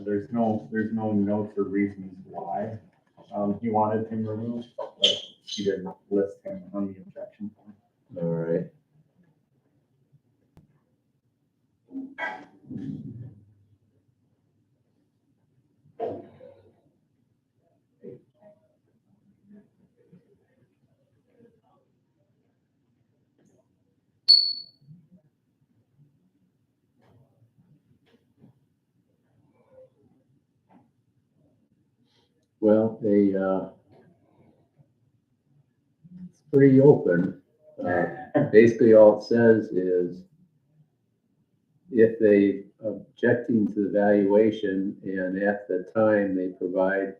There's no notes or reasons why, he wanted him removed, but he didn't list him on the objection form. All right. Well, it's pretty open. Basically, all it says is if they objecting to the valuation and at the time they provide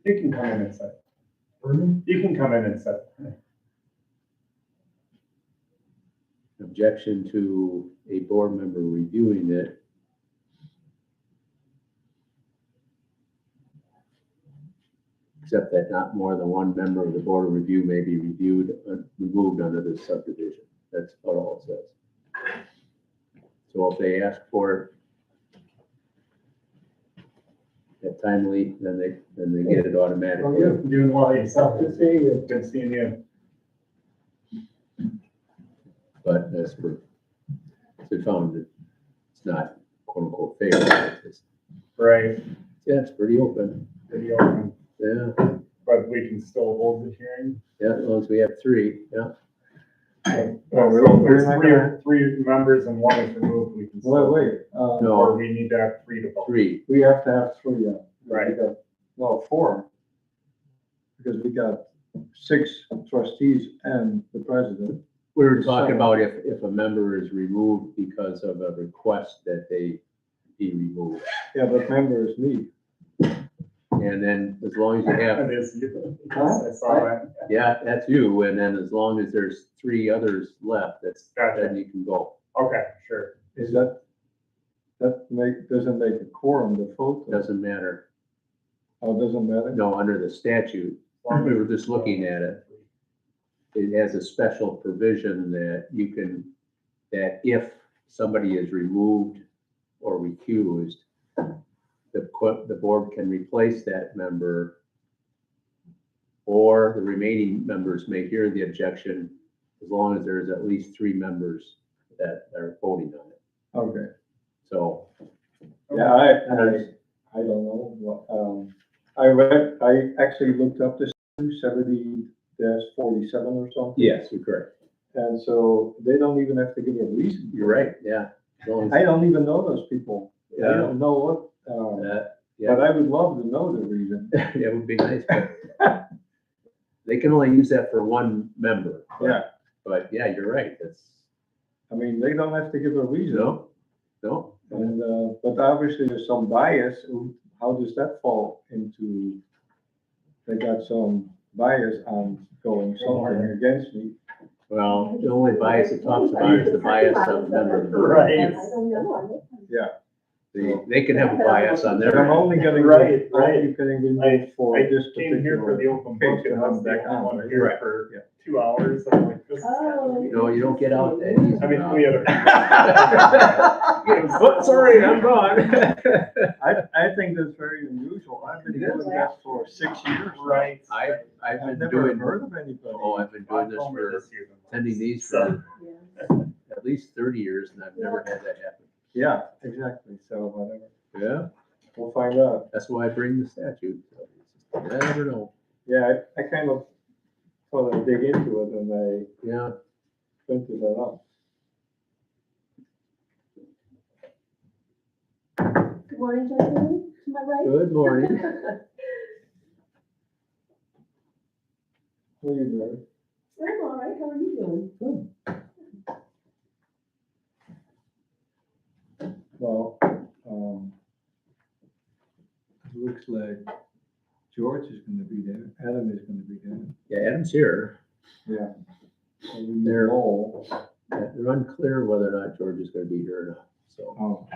You can come in and say. You can come in and say. objection to a board member reviewing it, except that not more than one member of the board of review may be removed under this subdivision. That's what all it says. So if they ask for it timely, then they get it automatically. Doing well yourself. Good seeing you. Good seeing you. But as for, we found that it's not quote unquote fair. Right. Yeah, it's pretty open. Pretty open. Yeah, But we can still hold the hearing. yeah, as long as we have three, yeah. So there's three members and one is removed, we can still. Wait, No. Or we need to have three to vote. Three. we have to have three, yeah. Right. We got- No, four. Because we got 6 trustees and the president. We were talking about if a member is removed because of a request that they be removed. Yeah, but member is me. And then as long as you have, That is you. I saw that. yeah, that's you, and then as long as there's three others left, then Gotcha. you can go. Okay, sure. Is that doesn't make a quorum, the vote? Doesn't matter. Oh, doesn't matter? No, under the statute, we were just looking at it. It has a special provision that you can, that if somebody is removed or recused, the board can replace that member, or the remaining members may hear the objection as long as there's at least 3 members that are voting on it. Okay. So, Yeah, I don't know what, I actually looked up this 70-47 or something. yes, you're correct. And so they don't even have to give a reason. You're right, yeah. As long as- I don't even know those people. I Yeah. don't know what, Yeah, but I would love to know the reason. that would be nice, but they can only use that for one member. Yeah, But yeah, you're right, that's, I mean, they don't have to give a reason. no, And, but obviously there's some bias. How does that fall into, they got some bias on going something against me? well, the only bias it talks about is the bias of members. Right. Yeah. They can have a bias on But I'm their, only getting, Right, right. only getting removed for I this came here for the particular. open book and I was the only one here Right. for Yeah. 2 hours. I'm like, this is. no, you don't get out that easy. I mean, we had Oh, sorry, I'm gone. I think that's very unusual. I've been doing that for 6 years. now. Right. I've I've been never doing, heard of anybody. I've been doing this October for, this year. attending these So, for at least 30 years, and I've never had that happen. Yeah, exactly. So whatever. Yeah, We'll find out. that's why I bring the statute. You never know. Yeah, I kind of thought I'd dig into it and I Yeah, printed that up. Good morning, gentlemen, to my right. good morning. What are you doing? I'm all right, how are you doing? Well, it looks like George is gonna be there, Adam is gonna be there. Yeah, Adam's here. Yeah. And They're- all. They're unclear whether or not George is gonna be here or not, so. Oh,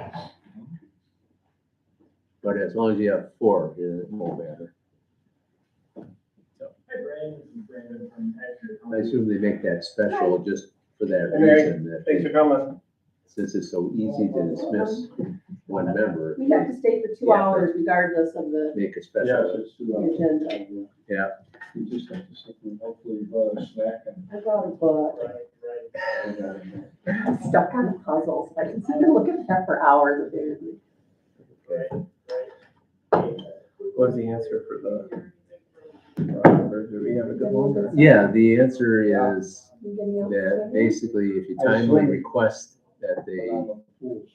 But as long as you have 4, it won't matter. I assume they make that special just for that reason, that Thanks for coming. since it's so easy to dismiss one member, We have to stay for 2 Yeah. hours regardless of the make a Yes, special. it's 2 hours. agenda. Yeah. You just have to sit and hopefully buy a snack I brought a book. and. I'm stuck on puzzles. I can sit and look at that for hours apparently. What's the answer for the? Or do we have a good one? Yeah, the answer is You getting out that of basically if you timely request that they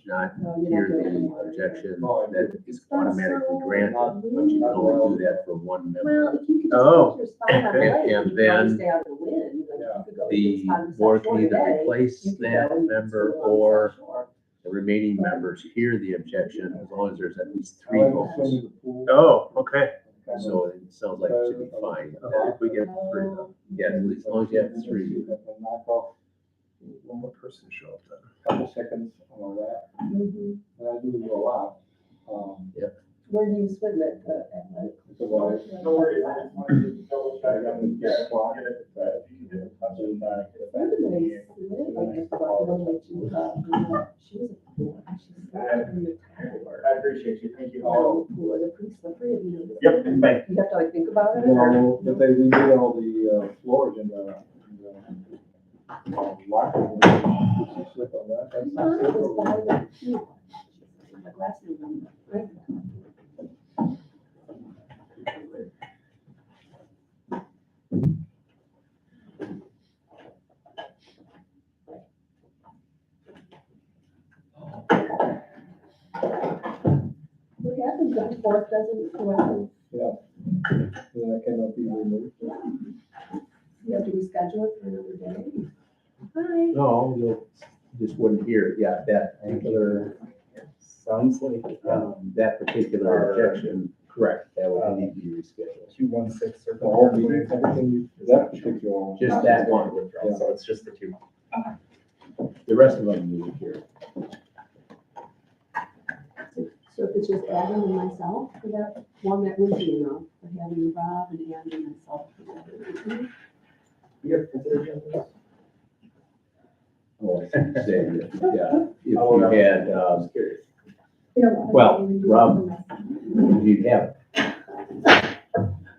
not hear the objection, that is automatically granted, but you can only do that for one member. Well, if you could just Oh, put your spot on the okay. lake, And you could then always stay out of the wind. You could go, The it's time to board set can either shore today. replace You could that go and member sit on the or shore. the remaining members hear the objection as long as there's at least 3 votes. Oh, okay. So it sounds like it should be fine. If we get three. Yeah, as long as you have 3. Knock off One more person show up then. a couple seconds on that, Mhm. and I do a lot. Where do you swim at the athletic? It's a lot. No worries. I got to get clock. She was a pool, and she's in the tower. I appreciate you. Thank you. Oh, pool, they're pretty slippery, you know. Yep, thank You have to like think about it. No, but they redid all the floors in the locker room. Did you slip on that? That's not It was by safe. the pool. The glass room, right? What happens if the fourth doesn't correctly? Then that cannot be removed. You have to reschedule it for another day? Hi. No, you'll just wouldn't hear it. Yeah, that particular, Sounds like, that particular objection, correct, that would need to be rescheduled. 216 The circle. whole meeting, everything, that particular. Just that one. Withdrawal, so it's just the 2. The rest of them you would hear. So if it's just Adam and myself for that one, that would be enough, but having Rob and Adam and myself. for that. You have consideration? Oh, I should say, yeah, if you had, Curious. well, Rob, you'd have,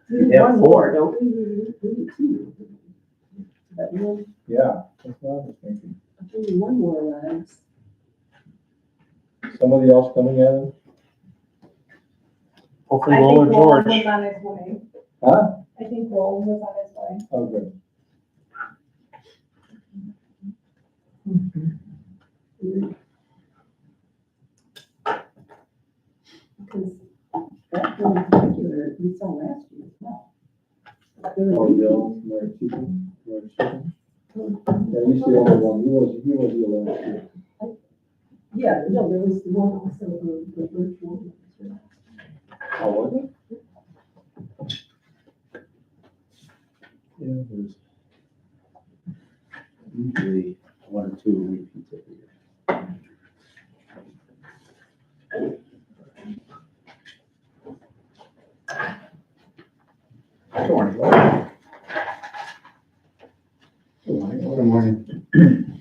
We need Yeah, one 4. more, don't we? We need 2. But one, Yeah, that's what I was thinking. we need one more, Alex. Somebody else coming in? Hopefully I Will think or Lowell George. was on his way. Huh? I think Lowell was on his way. Oh, good. Because that one in particular, we saw last year as well. Oh, Bill, Mary Keegan, Mary Keegan. Yeah, he's the only one, he was the last year. Yeah, no, there was one also, the virtual. How was it? yeah, there's usually 1 or 2 repeats every year. Good morning. Good morning.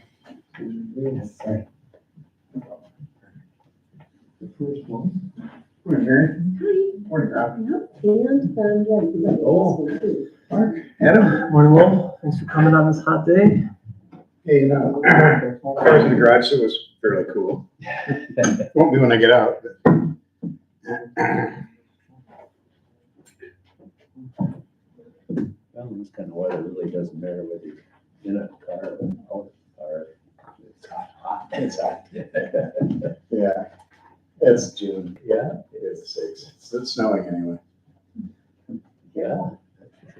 Yes, sorry. The first one. Morning, Mary. Hi. Morning, Rob. And, right, you got this one too. Adam. Morning, Will. Thanks for coming on this hot day. Hey, I was in the garage, so it was fairly cool. Won't be when I get out. Well, this kind of weather really doesn't matter whether you're in a car or out of the car. It's hot. It's hot. Yeah, it's June. Yeah. It's 6. It's snowing anyway. Yeah.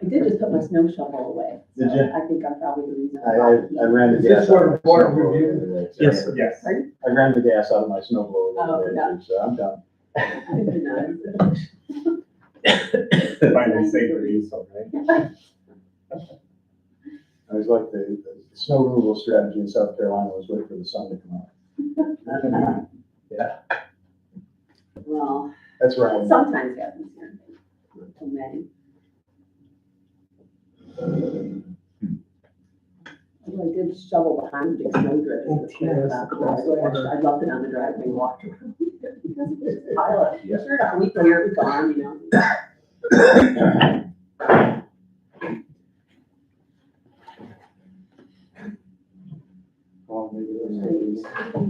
I did just put my snow shovel away. Did so you? I think I'm probably the reason. I ran the Is this gas. for out of my water snow blower review? the other day. Yes. Yes. I ran the gas out of my snow blower the Oh, other yeah. day, so I'm done. Finally safe for you, so, right? I was like, the snow removal strategy in South Carolina was wait for the sun to come out. Yeah. Well, That's right. sometimes happens here. Too many. I did shovel behind the big snow drift. in the Yes, back of course. driveway. Actually, I left it on the driveway and walked around. Because it's a pile of, sure, a week later, it was gone, you know. Oh, maybe that's.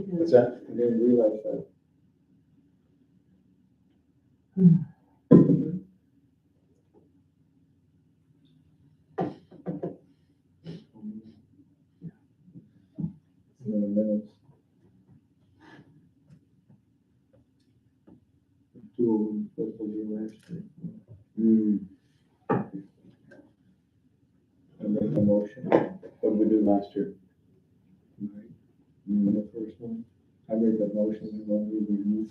What's that? I didn't realize that. In a minute. Two, that will be last year. I make a motion. What did we do last year? Right. The first one, I made that motion and then we remove.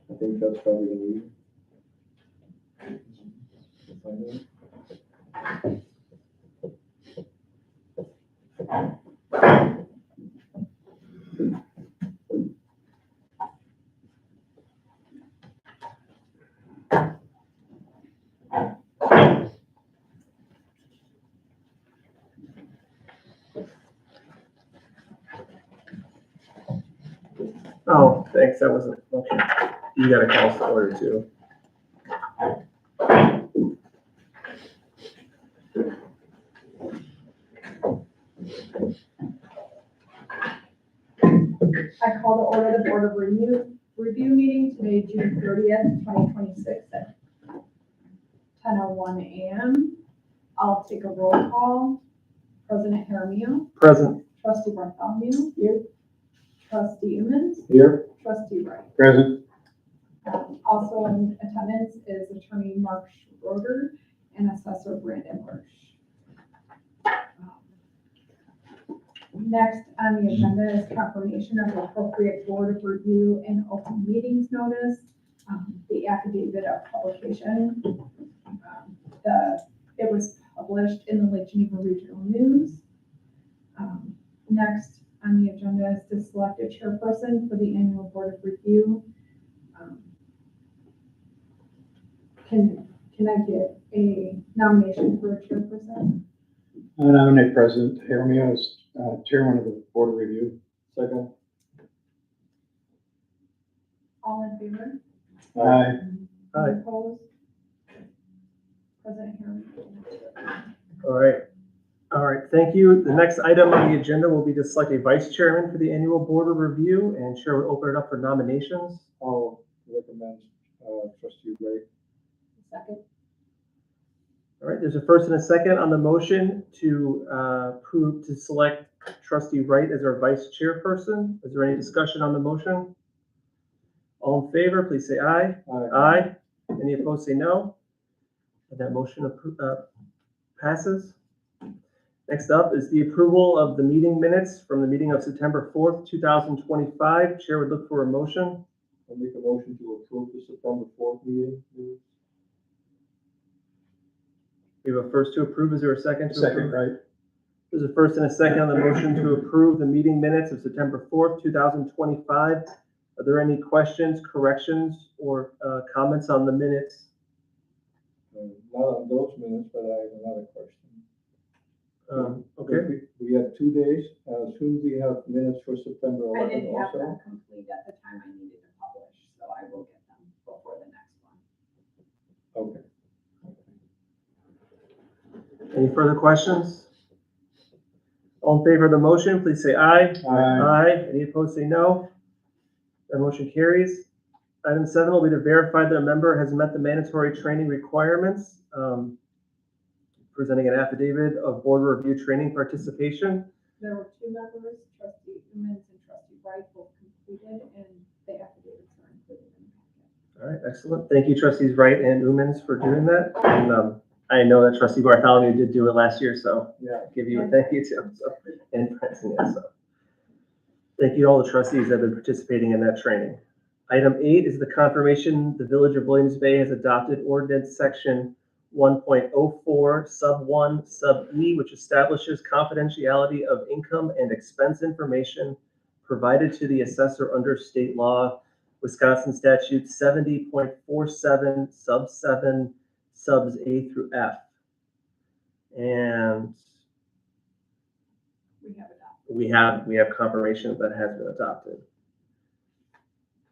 I think that's probably the reason. If I know. Oh, thanks, that wasn't, okay. You got a call to order too. I call to order the Board of Review meeting today, June 30th, 2026 at 10:01 a.m. I'll take a roll call. President Jaramillo, Present. Trustee Bartholomew. Here. Trustee Umans, Here. Trustee Wright. Present. Also in attendance is Attorney Mark Schroeder and Assessor Brandon Hirsch. Next on the agenda is confirmation of the appropriate Board of Review and open meetings notice, the affidavit of publication. It was published in the Lake Geneva Regional News. Next on the agenda is to select a chairperson for the annual Board of Review. Can I get a nomination for a chairperson? I nominate President Jaramillo as chairman of the Board of Review. Second. All in favor? Aye. Aye. Opposed? President Jaramillo. All right, thank you. The next item on the agenda will be to select a vice chairman for the annual Board of Review, and Chair will open it up for nominations. I'll recommend, Trustee Wright. Second. All right, there's a first and a second on the motion to select Trustee Wright as our vice chairperson. Is there any discussion on the motion? All in favor, please say aye. Aye. Any opposed, say no. And that motion passes. Next up is the approval of the meeting minutes from the meeting of September 4th, 2025. Chair would look for a motion. I'll make a motion to approve the September 4th meeting. We have a first to approve. Is there a second? Second, right? There's a first and a second on the motion to approve the meeting minutes of September 4th, 2025. Are there any questions, corrections, or comments on the minutes? Not on those minutes, but I have another question. Okay. We had 2 days, soon we have minutes for September I 11th didn't have also. them complete at the time I needed to publish, so I will get them before the next one. Okay. Any further questions? All in favor of the motion, please say aye. Aye. Any opposed, say no. That motion carries. Item 7 will be to verify that a member has met the mandatory training requirements. Presenting an affidavit of board review training participation. There were 2 members, Trustee Umans and Trustee Wright, both completed, and the affidavits are included in the packet. All right, excellent. Thank you, trustees Wright and Umans, for doing that. And I know that trustee Bartholomew did do it last year, so Yeah. I'll give you a thank you too. So, and President, so. Thank you to all the trustees that have been participating in that training. Item 8 is the confirmation the Village of Williams Bay has adopted ordinance section 1.04 sub 1 sub E, which establishes confidentiality of income and expense information provided to the assessor under state law, Wisconsin statute 70.47 sub 7 subs A through F. And We have adopted. we have confirmation that has been adopted.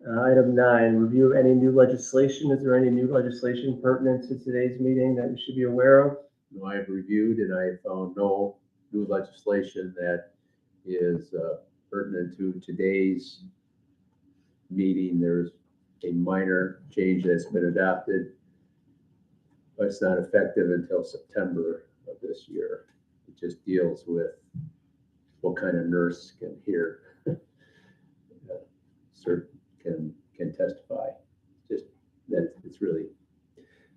Item 9, review of any new legislation. Is there any new legislation pertinent to today's meeting that we should be aware of? No, I have reviewed and I found no new legislation that is pertinent to today's meeting. There's a minor change that's been adopted, but it's not effective until September of this year. It just deals with what kind of nurse can hear, can testify. Just that it's really,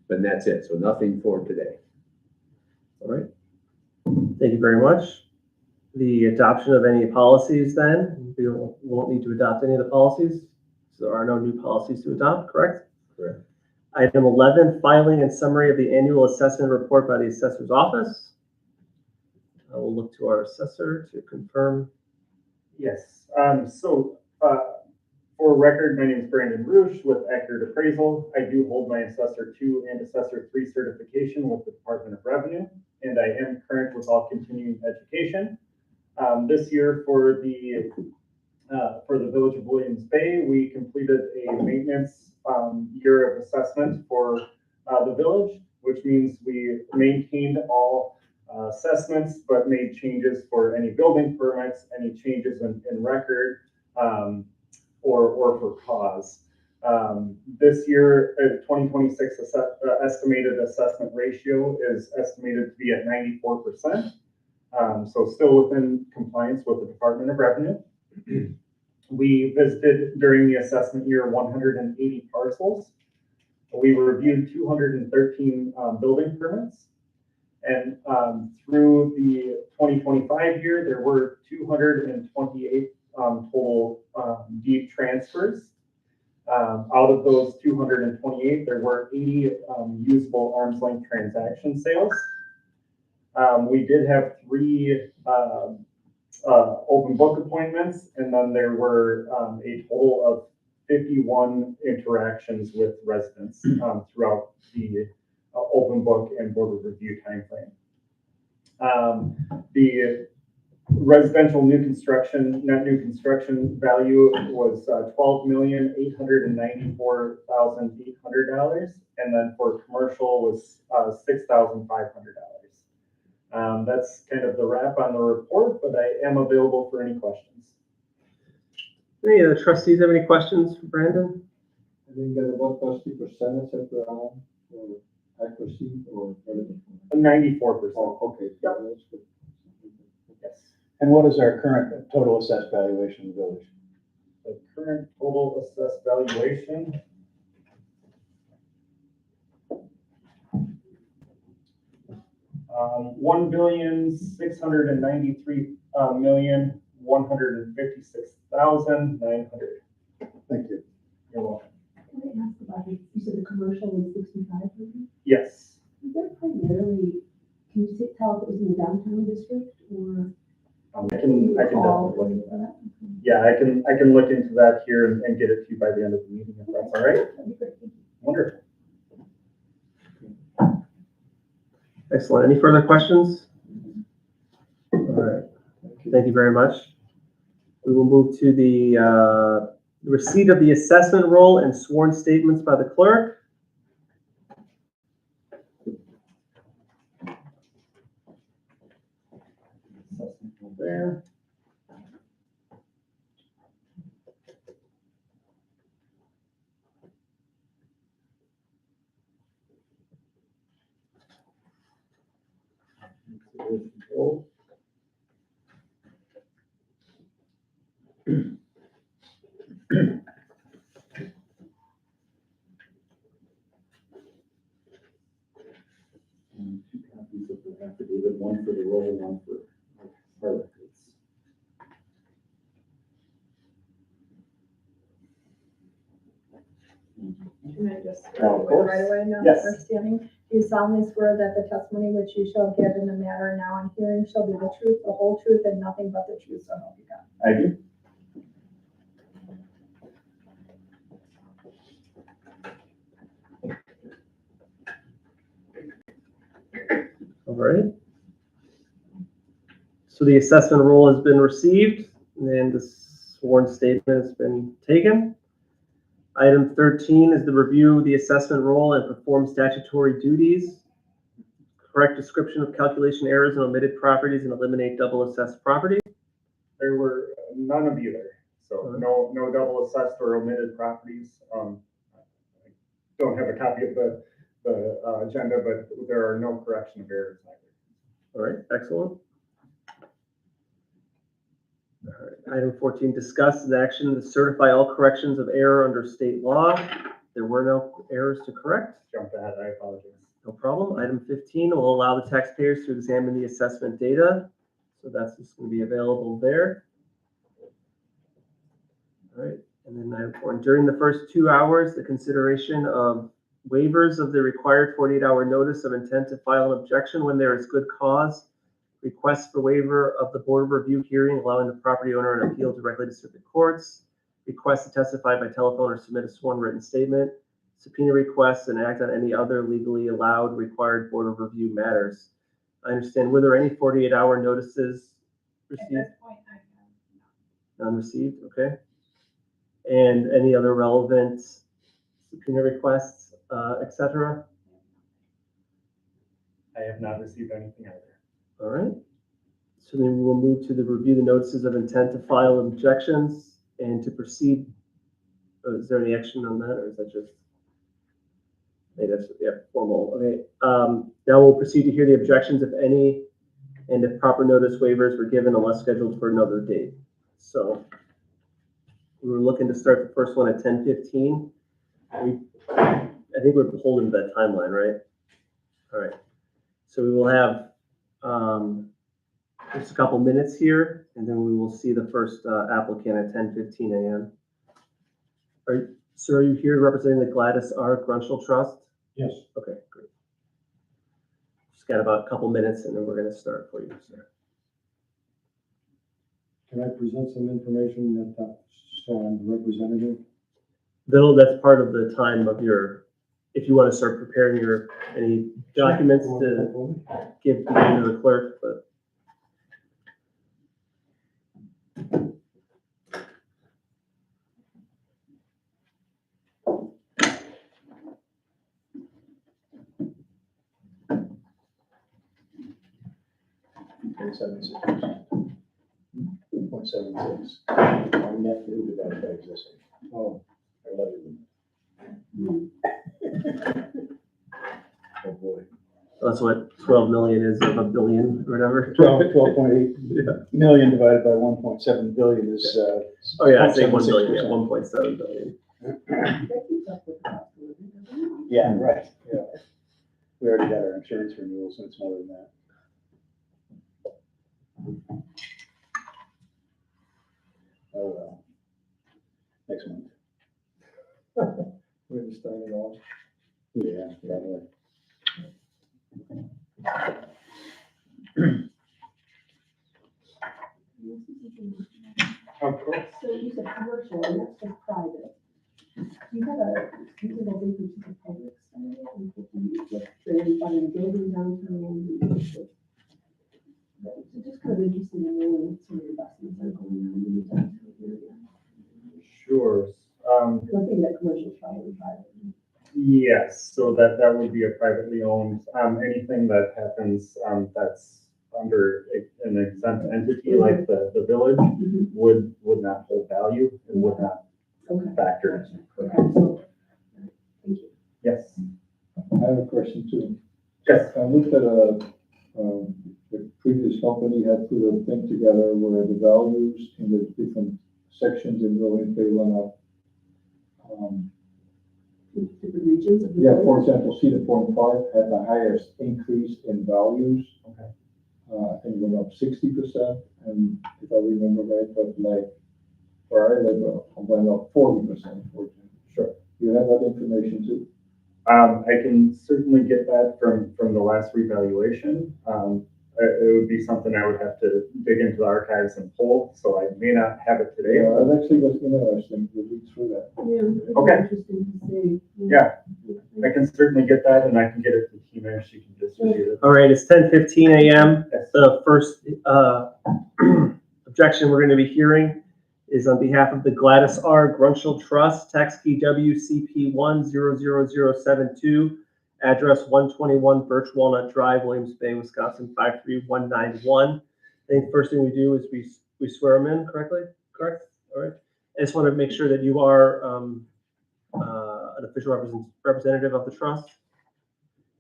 but that's it. So nothing for today. All right. Thank you very much. The adoption of any policies then, we won't need to adopt any of the policies. So there are no new policies to adopt, correct? Correct. Item 11, filing and summary of the annual assessment report by the assessor's office. I will look to our assessor to confirm. Yes, for record, my name is Brandon Roosh with Accurate Appraisal. I do hold my Assessor 2 and Assessor 3 certification with the Department of Revenue, and I am current with all continuing education. This year for the Village of Williams Bay, we completed a maintenance year of assessment for the village, which means we maintained all assessments, but made changes for any building permits, any changes in record, or for cause. This year, 2026 estimated assessment ratio is estimated to be at 94%. So still within compliance with the Department of Revenue. We visited during the assessment year 180 parcels. We reviewed 213 building permits. And through the 2025 year, there were 228 total deed transfers. Out of those 228, there were 80 usable arm's length transaction sales. We did have 3 open book appointments, and then there were a total of 51 interactions with residents throughout the open book and board of review timeframe. The residential new construction, net new construction value was $12,894,800, and then for commercial was $6,500. That's kind of the wrap on the report, but I am available for any questions. Any of the trustees have any questions for Brandon? I didn't get what was the percentage of the or accuracy or? 94%. Oh, okay. Yep. That's good. Yes. And what is our current total assessed valuation of the village? The current total assessed valuation. $1,693,156,900. Thank you. You're welcome. Can I ask about it? You said the commercial was 6500? Yes. Is that primarily, can you tell if it was in the downtown district or? I can all definitely look into that. that? Yeah, I can look into that here and get it to you by the end of the meeting, if that's all right. That'd be great. Thank you. Wonderful. Excellent. Any further questions? All right. Thank you very much. We will move to the receipt of the assessment roll and sworn statements by the clerk. There. And 2 copies of the affidavit, one for the roll, one for our records. Can I just Oh, of course. right away now? Yes. Understanding, do you solemnly swear that the testimony which you shall give in the matter now in hearing shall be the truth, the whole truth, and nothing but the truth, so help you God? I do. All right. So the assessment roll has been received and the sworn statement has been taken. Item 13 is the review the assessment roll and perform statutory duties. Correct description of calculation errors and omitted properties and eliminate double assessed property. There were none of either, so no double assessed or omitted properties. I don't have a copy of the agenda, but there are no correction of errors either. All right, excellent. All right, item 14, discuss the action to certify all corrections of error under state law. There were no errors to correct. Jumped ahead, I apologize. No problem. Item 15 will allow the taxpayers to examine the assessment data. So that's just going to be available there. All right, and then item 4, during the first 2 hours, the consideration of waivers of the required 48-hour notice of intent to file an objection when there is good cause, request for waiver of the board of review hearing, allowing the property owner an appeal directly to circuit courts, request to testify by telephone or submit a sworn written statement, subpoena requests, and act on any other legally allowed required board of review matters. I understand, were there any 48-hour notices At received? this point, I have None received, okay. And any other relevant subpoena requests, et cetera? I have not received anything either. All right. So then we'll move to the review the notices of intent to file objections and to proceed. Is there any action on that, or is that just? Maybe that's, yeah, formal. Okay. Now we'll proceed to hear the objections, if any, and if proper notice waivers were given unless scheduled for another date. So we were looking to start the first one at 10:15. I think we're holding to that timeline, right? All right. So we will have just a couple minutes here, and then we will see the first applicant at 10:15 a.m. Sir, are you here representing the Gladys R. Grunschel Trust? Yes. Okay, great. Just got about a couple minutes, and then we're going to start for you, sir. Can I present some information so I'm representative? That's part of the time of your, if you want to start preparing any documents to give to the clerk, but. .76. Our net new divided by existing. Oh, I love you. Oh, boy. That's what 12 million is of a billion or whatever. 12.8 million divided by 1.7 billion is, Oh yeah, I'd say 1 0.76%. billion, yeah, 1.7 billion. That keeps up with the cost of living, doesn't it? Yeah, right, yeah. We already got our insurance renewal, so it's more than that. Oh, well. Next month. we're just starting off. Yeah, probably. Of course. So you said commercial, and that's just private. Do you have a piece of public side, and if you look through, find a building downtown? So just kind of interested in knowing what sort of investments are going on in the downtown area. Sure. I think that commercial is probably private. Yes, so that would be a privately owned, anything that happens, that's under an exempt entity like the village would not hold value and would not Okay. factor. Okay, so, thank you. Yes. I have a question too. Yes. I looked at the previous company had put a thing together where the values in the different sections in Berlin, they went up. Different regions of the. Yeah, for village? example, Cedar Point Park had the highest increase in values. Okay. I think it went up 60%, and if I remember right, but like, where I live, it went up 40%, for example. Sure. You have that information too? I can certainly get that from the last revaluation. It would be something I would have to dig into the archives and pull, so I may not have it today. Yeah, that actually was interesting to read through that. Yeah. it'd be Okay. Interesting to see. Yeah. I can certainly get that, and I can get it to you, Mayor, she can distribute it. All right, it's 10:15 a.m. Yes. The first objection we're going to be hearing is on behalf of the Gladys R. Grunschel Trust, tax key WCP 100072, address 121 Birch Walnut Drive, Williams Bay, Wisconsin 53191. I think the first thing we do is we swear them in correctly, correct? All right. I just want to make sure that you are an official representative of the trust.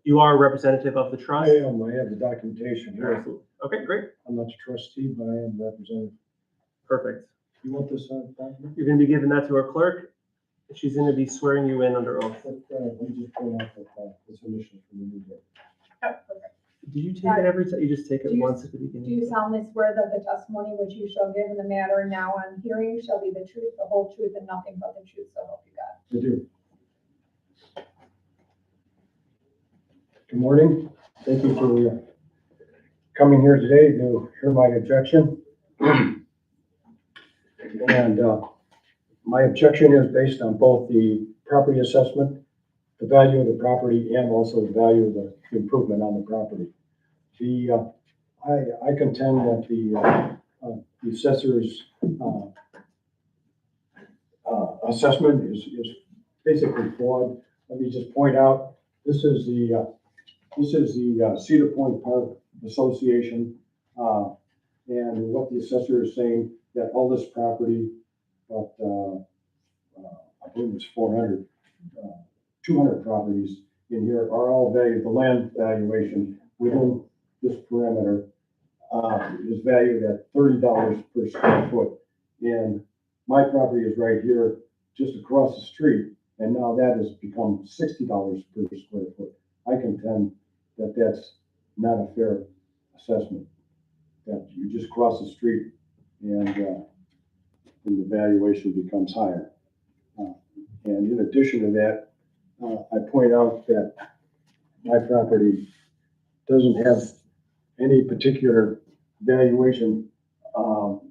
You are a representative of the trust? I have the documentation here. Okay, great, I'm not a trustee, but I am representative. perfect. You want this on document? You're gonna be giving that to our clerk. She's gonna be swearing you in under oath. Let me just point out that this initial from the new day. Did you take it every time? You just take it Do you- once at the Do you beginning? solemnly swear that the testimony which you shall give in the matter now on hearing shall be the truth, the whole truth, and nothing but the truth, so help you God? I do. Good morning. Thank you for coming here today to hear my objection. And my objection is based on both the property assessment, the value of the property, and also the value of the improvement on the property. I contend that the assessor's assessment is basically flawed. Let me just point out, this is the Cedar Point Park Association, and what the assessor is saying, that all this property, but I believe it's 200 properties in here are all valued, the land valuation within this perimeter is valued at $30 per square foot. And my property is right here, just across the street, and now that has become $60 per square foot. I contend that that's not a fair assessment, that you just cross the street and the valuation becomes higher. And in addition to that, I point out that my property doesn't have any particular valuation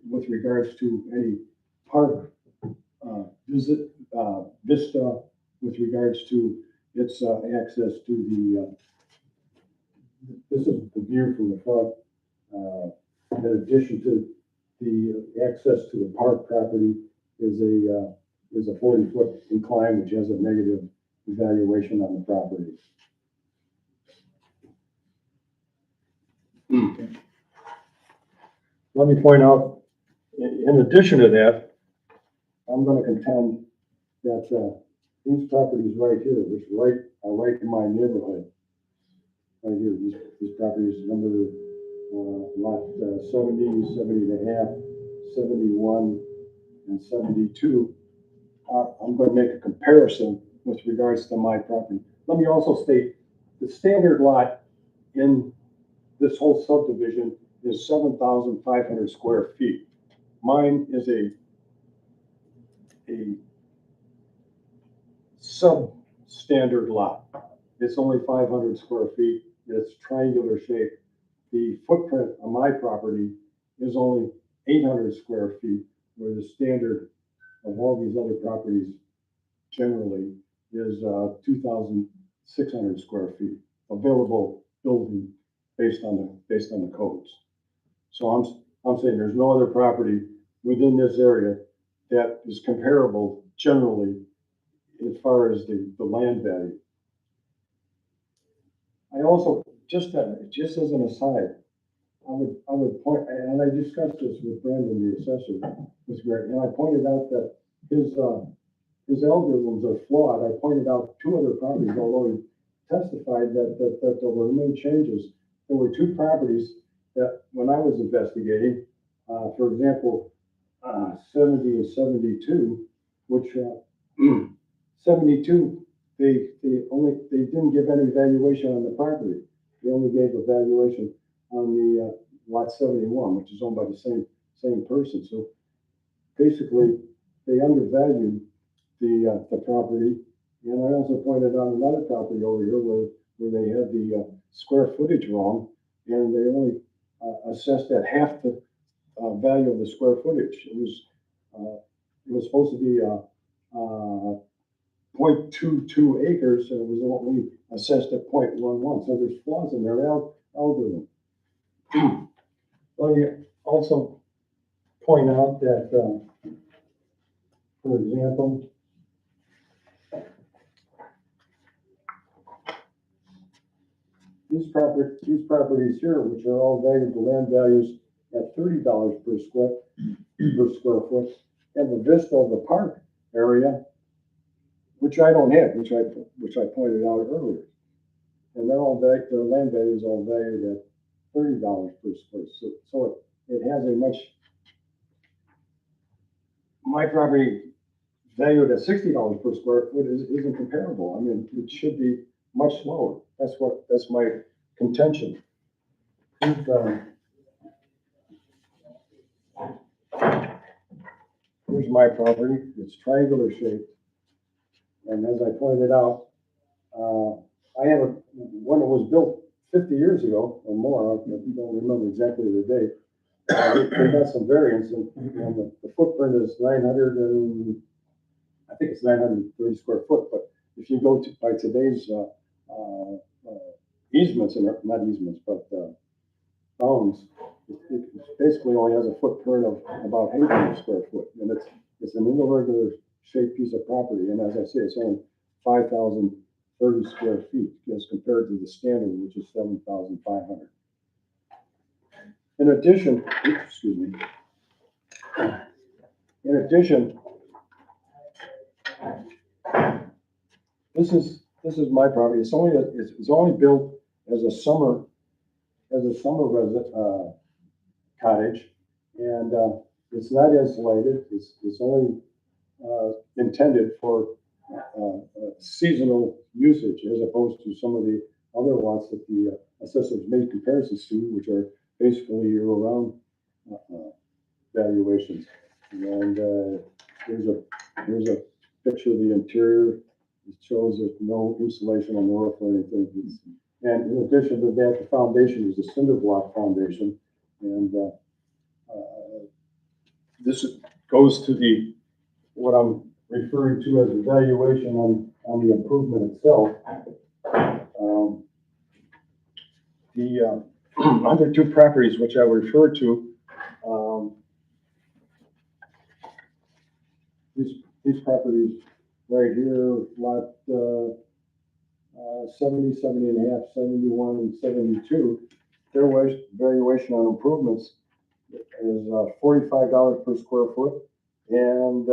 with regards to any park vista with regards to its access to the, this is the view from the front. In addition to the access to the park property is a 40-foot incline, which has a negative valuation on the property. Let me point out, in addition to that, I'm going to contend that these properties right here, which are right in my neighborhood, right here, these properties number lot 70, 70 and a half, 71, and 72. I'm going to make a comparison with regards to my property. Let me also state the standard lot in this whole subdivision is 7,500 square feet. Mine is a substandard lot. It's only 500 square feet. It's triangular shape. The footprint on my property is only 800 square feet, where the standard of all these other properties generally is 2,600 square feet available building based on the codes. So I'm saying there's no other property within this area that is comparable generally as far as the land value. I also, just as an aside, I would point, and I discussed this with Brandon, the assessor, and I pointed out that his algorithms are flawed. I pointed out 2 other properties, although he testified that there were no changes. There were 2 properties that, when I was investigating, for example, 70 and 72, which 72, they didn't give any valuation on the property. They only gave a valuation on the lot 71, which is owned by the same person. So basically, they undervalued the property. And I also pointed out another property over here where they had the square footage wrong, and they only assessed at half the value of the square footage. It was supposed to be .22 acres, and it was only assessed at .11, so there's flaws in their algorithm. Let me also point out that, for example, these properties here, which are all valued to land values at $30 per square foot, have a vista of the park area, which I don't have, which I pointed out earlier. And they're all their land value is all valued at $30 per square. So it has a much, my property valued at $60 per square foot isn't comparable. I mean, it should be much lower. That's my contention. Here's my property. It's triangular shaped. And as I pointed out, I have when it was built 50 years ago or more, I don't remember exactly the date, they got some variance, and the footprint is 900 and, I think it's 930 square foot, but if you go by today's easements, and not easements, but bounds, it basically only has a footprint of about 800 square foot, and it's an irregular shaped piece of property, and as I say, it's only 5,030 square feet as compared to the standard, which is 7,500. In addition, excuse me. In addition, this is my property. It's only built as a summer cottage, and it's not insulated. It's only intended for seasonal usage, as opposed to some of the other lots that the assessors made comparisons to, which are basically year-round valuations. And here's a picture of the interior. It shows there's no insulation on the roof or anything. And in addition to that, the foundation is a cinder block foundation, and this goes to what I'm referring to as evaluation on the improvement itself. The under two properties which I refer to, these properties right here, lot 70, 70 and a half, 71, and 72, their valuation on improvements is $45 per square foot, and I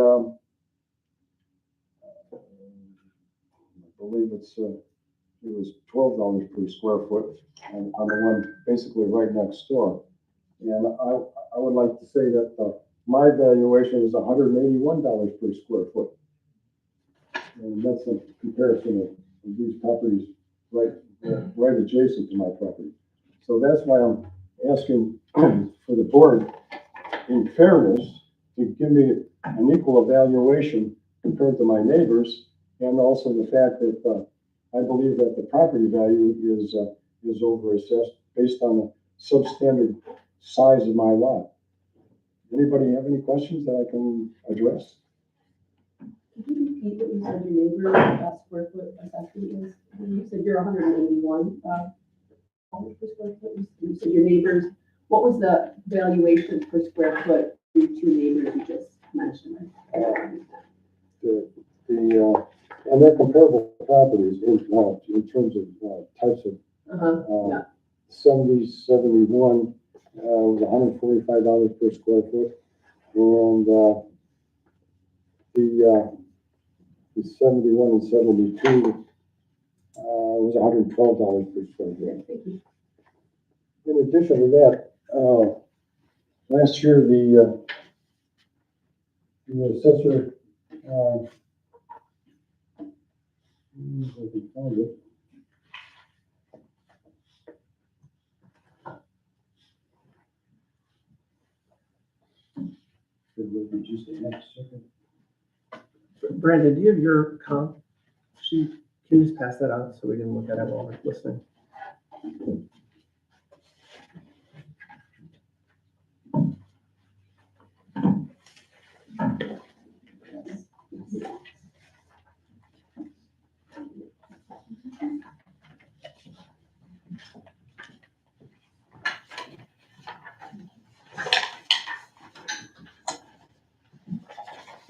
believe it was $12 per square foot on the one basically right next door. And I would like to say that my valuation is $181 per square foot. And that's a comparison of these properties right adjacent to my property. So that's why I'm asking for the board, in fairness, to give me an equal evaluation compared to my neighbors, and also the fact that I believe that the property value is overassessed based on the substandard size of my lot. Anybody have any questions that I can address? Could you repeat what you said your neighbor square foot assessment is? You said you're 181 dollars per square foot. You said your neighbors, what was the valuation per square foot for your two neighbors you just mentioned? And they're comparable properties in terms of types of, Yeah. 71 was $145 per square foot, and the 71 and 72 was $112 per square foot. Thank you. In addition to that, last year the assessor, if I can find it. Just a next second. Brandon, do you have your comp sheet? Can you just pass that out so we can look at it while we're listening?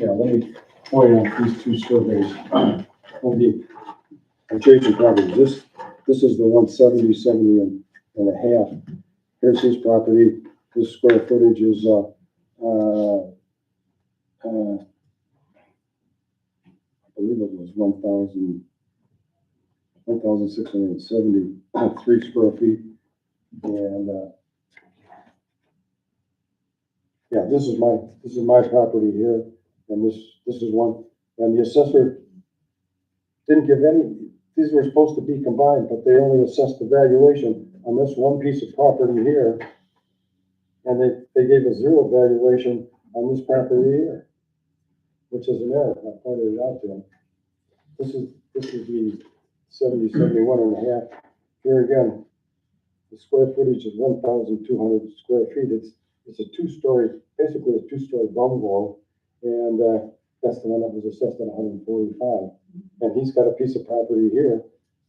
Yeah, let me point out these two surveys of the adjacent properties. This is the 170, 70 and a half. Here's his property. His square footage is, I believe it was 1,673 square feet. And, yeah, this is my property here, and this is one, and the assessor didn't give any, these were supposed to be combined, but they only assessed the valuation on this one piece of property here. And they gave a zero valuation on this property here, which is an error. I pointed it out to them. This is the 70, 71 and a half. Here again, the square footage is 1,200 square feet. It's a two-story, basically a two-story bungalow. And, that's the one that was assessed at 145. And he's got a piece of property here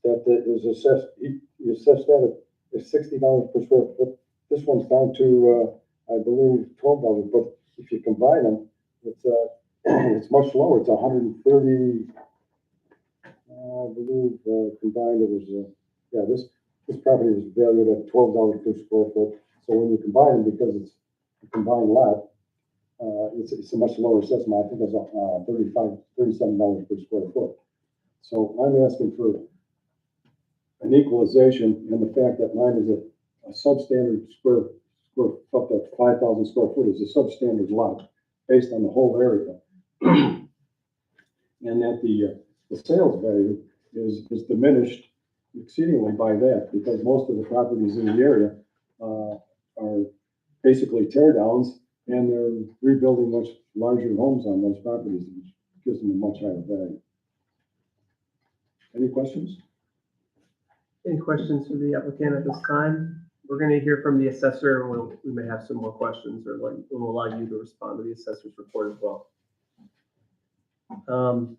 that is assessed, he assessed that at $60 per square foot. This one's down to, I believe, $12, but if you combine them, it's much lower. It's 130, I believe, combined it was, yeah, this property was valued at $12 per square foot. So when you combine them, because it's a combined lot, it's a much lower assessment. I think it's $37 per square foot. So I'm asking for an equalization, and the fact that mine is a substandard square up to 5,000 square foot is a substandard lot based on the whole area. And that the sales value is diminished exceedingly by that, because most of the properties in the area are basically tear downs, and they're rebuilding much larger homes on those properties, which gives them a much higher value. Any questions? Any questions for the applicant at this time? We're going to hear from the assessor, and we may have some more questions, or we'll allow you to respond to the assessor's report as well. Can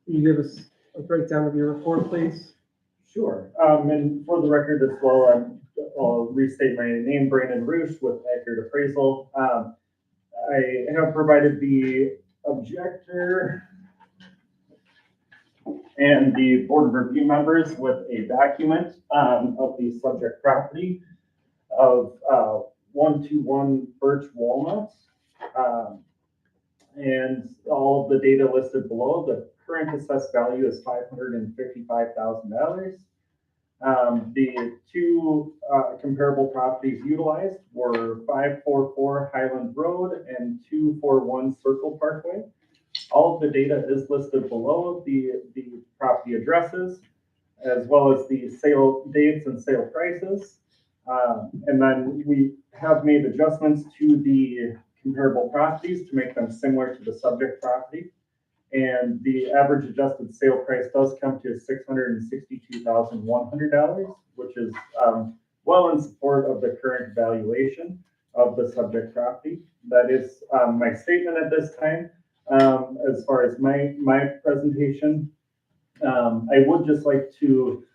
you give us a breakdown of your report, please? Sure. And for the record as well, I'll restate my name, Brandon Roosh with Accurate Appraisal. I have provided the objector and the board of review members with a document of the subject property of 121 Birch Walnut. And all of the data listed below. The current assessed value is $555,000. The two comparable properties utilized were 544 Highland Road and 241 Circle Parkway. All of the data is listed below, the property addresses, as well as the sale dates and sale prices. And then we have made adjustments to the comparable properties to make them similar to the subject property. And the average adjusted sale price does come to $662,100, which is well in support of the current valuation of the subject property. That is my statement at this time. As far as my presentation, I would just like to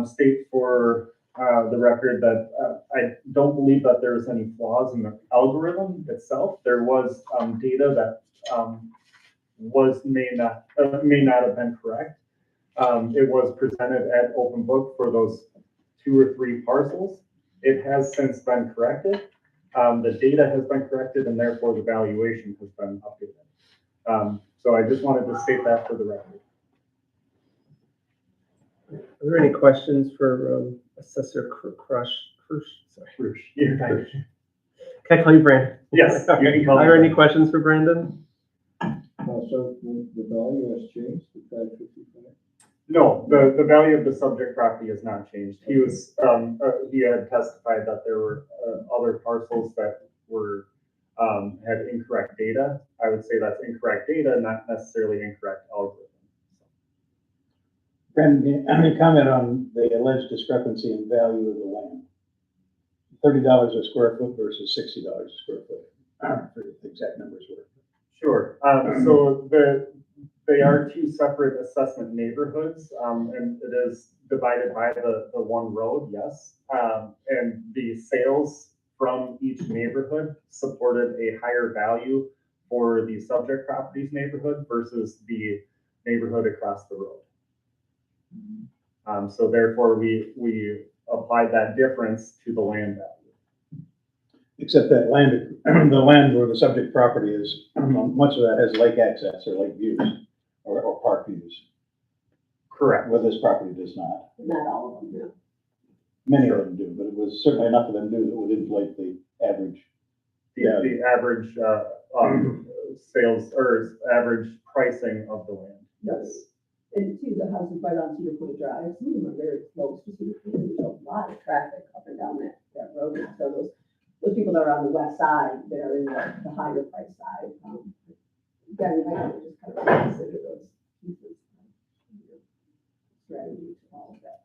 state for the record that I don't believe that there's any flaws in the algorithm itself. There was data that may not have been correct. It was presented at Open Book for those 2 or 3 parcels. It has since been corrected. The data has been corrected, and therefore the valuation has been updated. So I just wanted to state that for the record. Are there any questions for Assessor Krush? Sorry. You're fine. Can I call you Brandon? Yes, you can call me Are there any Brandon. questions for Brandon? So the value has changed to 555? No, the value of the subject property has not changed. He was, he had testified that there were other parcels that were, had incorrect data. I would say that's incorrect data, not necessarily incorrect algorithm. Brandon, any comment on the alleged discrepancy in value of the land? $30 a square foot versus $60 a square foot. I don't know if the exact numbers were. Sure. So they are 2 separate assessment neighborhoods, and it is divided by the one road, yes. And the sales from each neighborhood supported a higher value for the subject properties neighborhood versus the neighborhood across the road. So therefore, we applied that difference to the land value. Except that land, the land where the subject property is, much of that has lake access or lake views or park views, Correct. where this property does not. Not all of them, no. Many of them do, but it was certainly enough of them do that would inflate the average. The average, sales or average pricing of the land. Yes. And two, the houses right on Cedar Point Drive, some of them are very close to Cedar Point, there's a lot of traffic up and down that road. So those people that are on the west side, that are in the higher price side, again, you might want to just kind of consider those pieces of your strategy to all of that.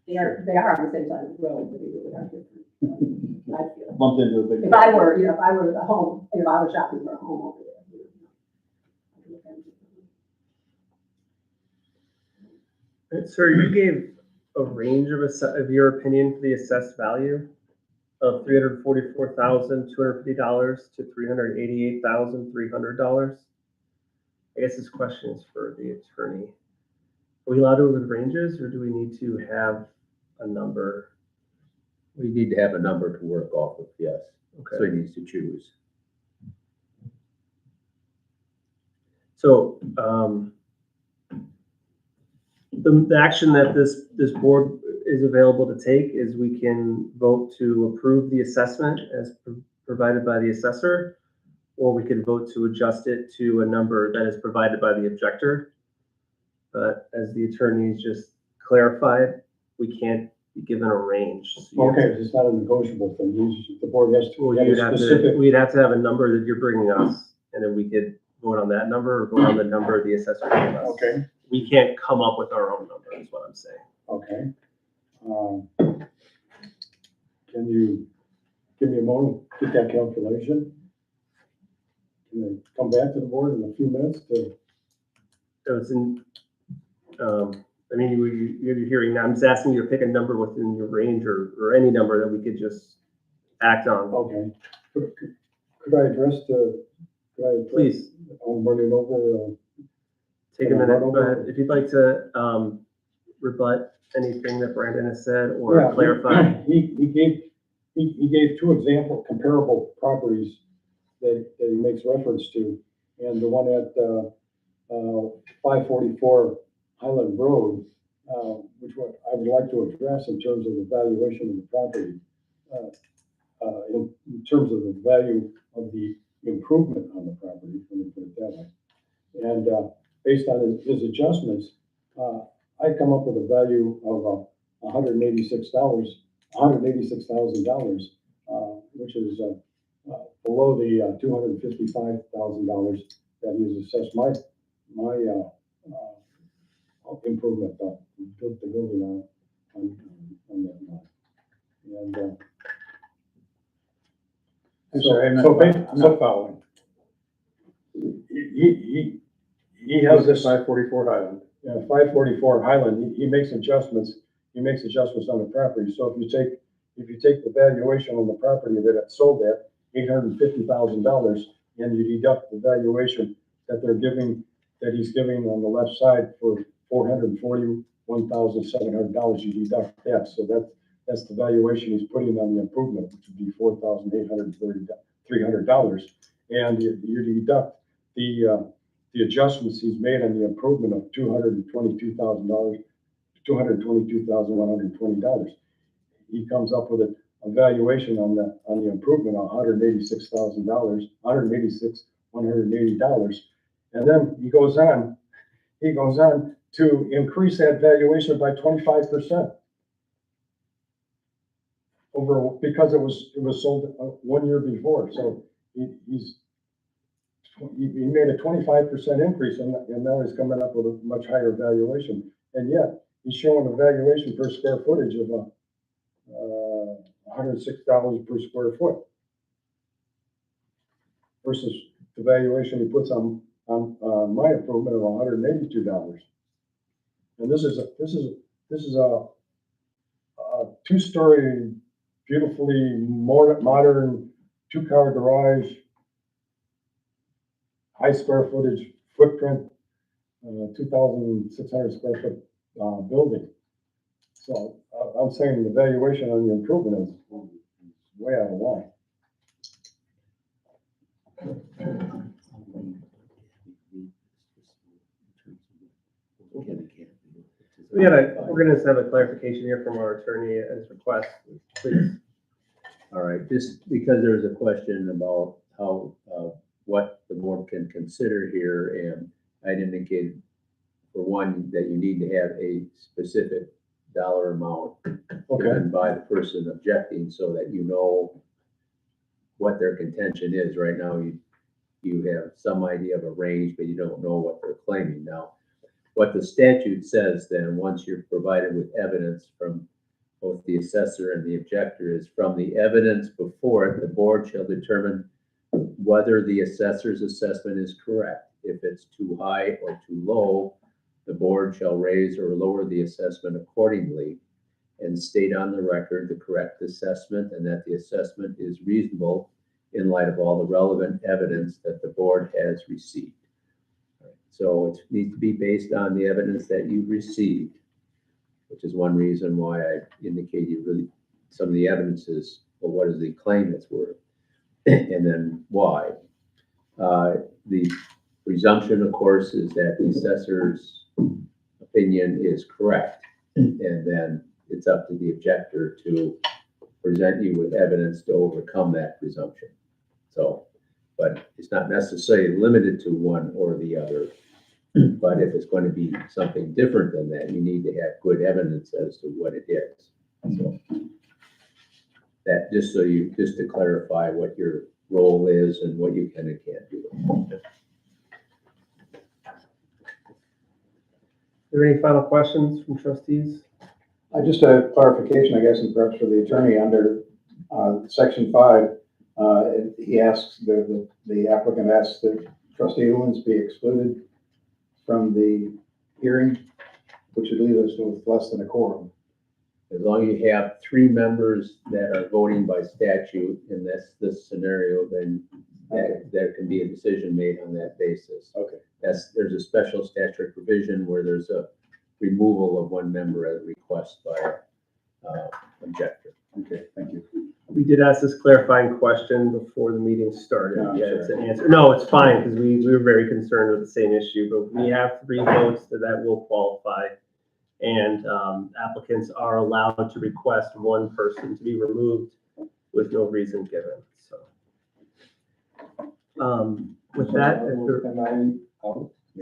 They are on the same side of the road, but they really are different, I feel. Bumped into a big. If I were at home, if I was shopping for a home over there, I could look at it. Sir, you gave a range of your opinion for the assessed value of $344,250 to $388,300. I guess this question is for the attorney. Are we allowed to go with ranges, or do we need to have a number? We need to have a number to work off of, yes. So Okay. he needs to choose. So, the action that this board is available to take is we can vote to approve the assessment as provided by the assessor, or we can vote to adjust it to a number that is provided by the objector. But as the attorneys just clarified, we can't be given a range. So you have to- Okay, it's not a negotiable thing, the board has to Well, have we'd a have to have a number that you're bringing us, and then we could vote on that number or vote on the number the assessor gave us. Okay, We can't come up with our own number, is what I'm saying. okay. Can you give me a moment, get that calculation? Can I come back to the board in a few minutes to? So it's in, I mean, you're hearing, now I'm just asking you to pick a number within your range or any number that we could just act on. Okay. Could I address Please, I'm running over, take a minute, but if you'd like to, rebut anything that Brandon has said Yeah, or clarify. He gave two comparable properties that he makes reference to. And the one at 544 Highland Road, which I would like to address in terms of the valuation of the property, in terms of the value of the improvement on the property, let me put it that way. And based on his adjustments, I come up with a value of $186,000, which is below the $255,000 that he's assessed my improvement, the building on that lot. And I'm sorry, I'm so not following. he has this 544 Highland. 544 Highland, he makes adjustments on the property. So if you take the valuation on the property that it sold at, $850,000, and you deduct the valuation that he's giving on the left side for $441,700, you deduct that. So that's the valuation he's putting on the improvement, which would be $4,300. And you deduct the adjustments he's made on the improvement of $222,120. He comes up with a valuation on the improvement of $180,000, and then he goes on to increase that valuation by 25% because it was sold 1 year before. So he made a 25% increase, and now he's coming up with a much higher valuation. And yet, he's showing a valuation per square footage of $106 per square foot versus the valuation he puts on my improvement of $182. And this is a two-story, beautifully modern, two-car garage high square footage footprint, 2,600 square foot, building. So, I'm saying the valuation on the improvement is way out of line. We're gonna just have a clarification here from our attorney as request, please. All right, just because there's a question about how, what the board can consider here, and I'd indicated, for one, that you need to have a specific dollar amount Okay, given by the person objecting, so that you know what their contention is. Right now, you have some idea of a range, but you don't know what they're claiming. Now, what the statute says then, once you're provided with evidence from both the assessor and the objector, is from the evidence before it, the board shall determine whether the assessor's assessment is correct. If it's too high or too low, the board shall raise or lower the assessment accordingly and state on the record the correct assessment and that the assessment is reasonable in light of all the relevant evidence that the board has received. So it needs to be based on the evidence that you've received, which is one reason why I indicated really some of the evidence is, well, what is the claim that's worth? And then why? The presumption, of course, is that the assessor's opinion is correct. And then it's up to the objector to present you with evidence to overcome that presumption. So, but it's not necessarily limited to one or the other. But if it's going to be something different than that, you need to have good evidence as to what it is. So that, just to clarify what your role is and what you can and can't do. Are there any final questions from trustees? Just a clarification, I guess, and perhaps for the attorney under section 5, he asks, the applicant asks that trustee Owens be excluded from the hearing, which would leave us with less than a quorum. As long as you have 3 members that are voting by statute in this scenario, then there can be a decision made on that basis. Okay. There's a special statutory provision where there's a removal of 1 member at request by objector. Okay, thank you. We did ask this clarifying question before the meeting started. No, Yeah, sure. it's an answer. No, it's fine, because we were very concerned with the same issue, but we have 3 votes that will qualify. And applicants are allowed to request 1 person to be removed with no reason given, so. With that,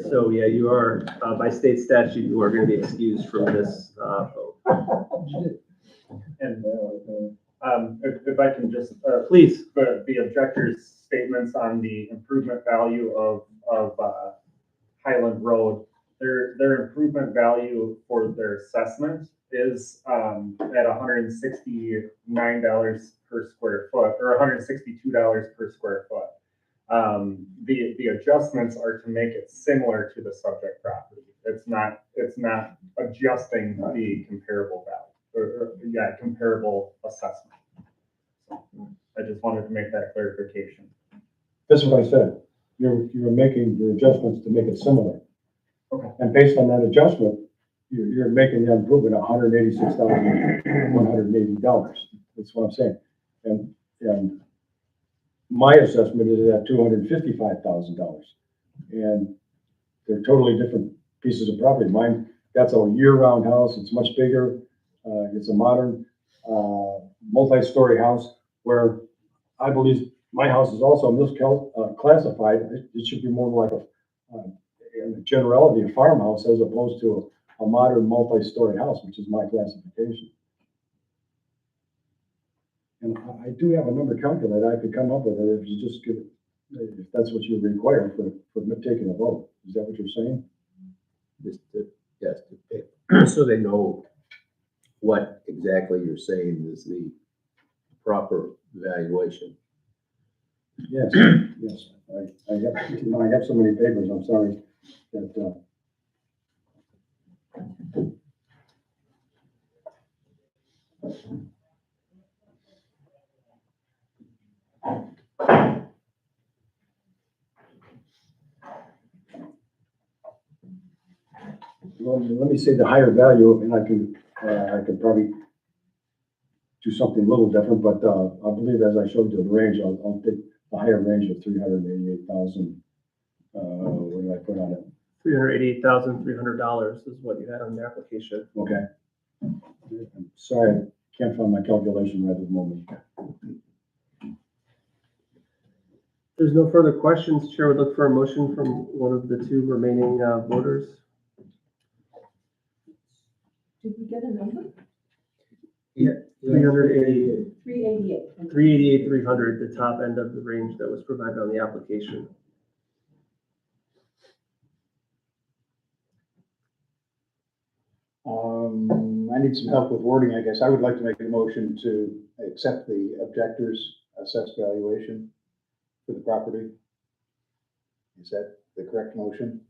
so yeah, you are, by state statute, you are going to be excused from this vote. And if I can just, Please. the objector's statements on the improvement value of Highland Road, their improvement value for their assessment is at $169 per square foot, or $162 per square foot. The adjustments are to make it similar to the subject property. It's not adjusting the comparable value, comparable assessment. So I just wanted to make that clarification. this is what I said, you're making your adjustments to make it similar. Okay. And based on that adjustment, you're making the improvement $186,180. That's what I'm saying. And my assessment is at $255,000. And they're totally different pieces of property. Mine, that's a year-round house. It's much bigger. It's a modern, multi-story house where I believe my house is also misclassified. It should be more like in the generality, a farmhouse as opposed to a modern multi-story house, which is my classification. And I do have a number calculator I could come up with it if you just give, if that's what you require for taking a vote. Is that what you're saying? Yes, so they know what exactly you're saying is the proper valuation. Yes, yes. I have so many papers, I'm sorry, that, let me say the higher value, and I can probably do something a little different, but, I believe as I showed you the range, I'll take the higher range of 388,000. What did I put on it? $388,300 is what you had on the application. Okay. I'm sorry, I can't find my calculation right at the moment. There's no further questions. Chair would look for a motion from one of the two remaining voters. Did we get a number? 388, 388. 388,300, the top end of the range that was provided on the application. I need some help with wording, I guess. I would like to make a motion to accept the objector's assessed valuation for the property. Is that the correct motion?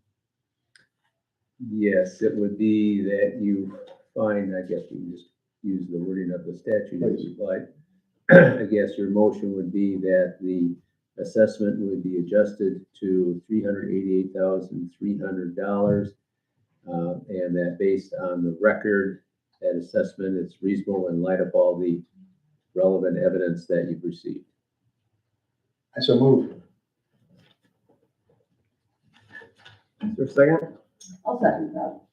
Yes, it would be that you find, I guess you can just use the wording of the statute as you'd like. I guess your motion would be that the assessment would be adjusted to $388,300. And that based on the record, that assessment is reasonable in light of all the relevant evidence that you've received. I so move. Is there a second? I'll second that. All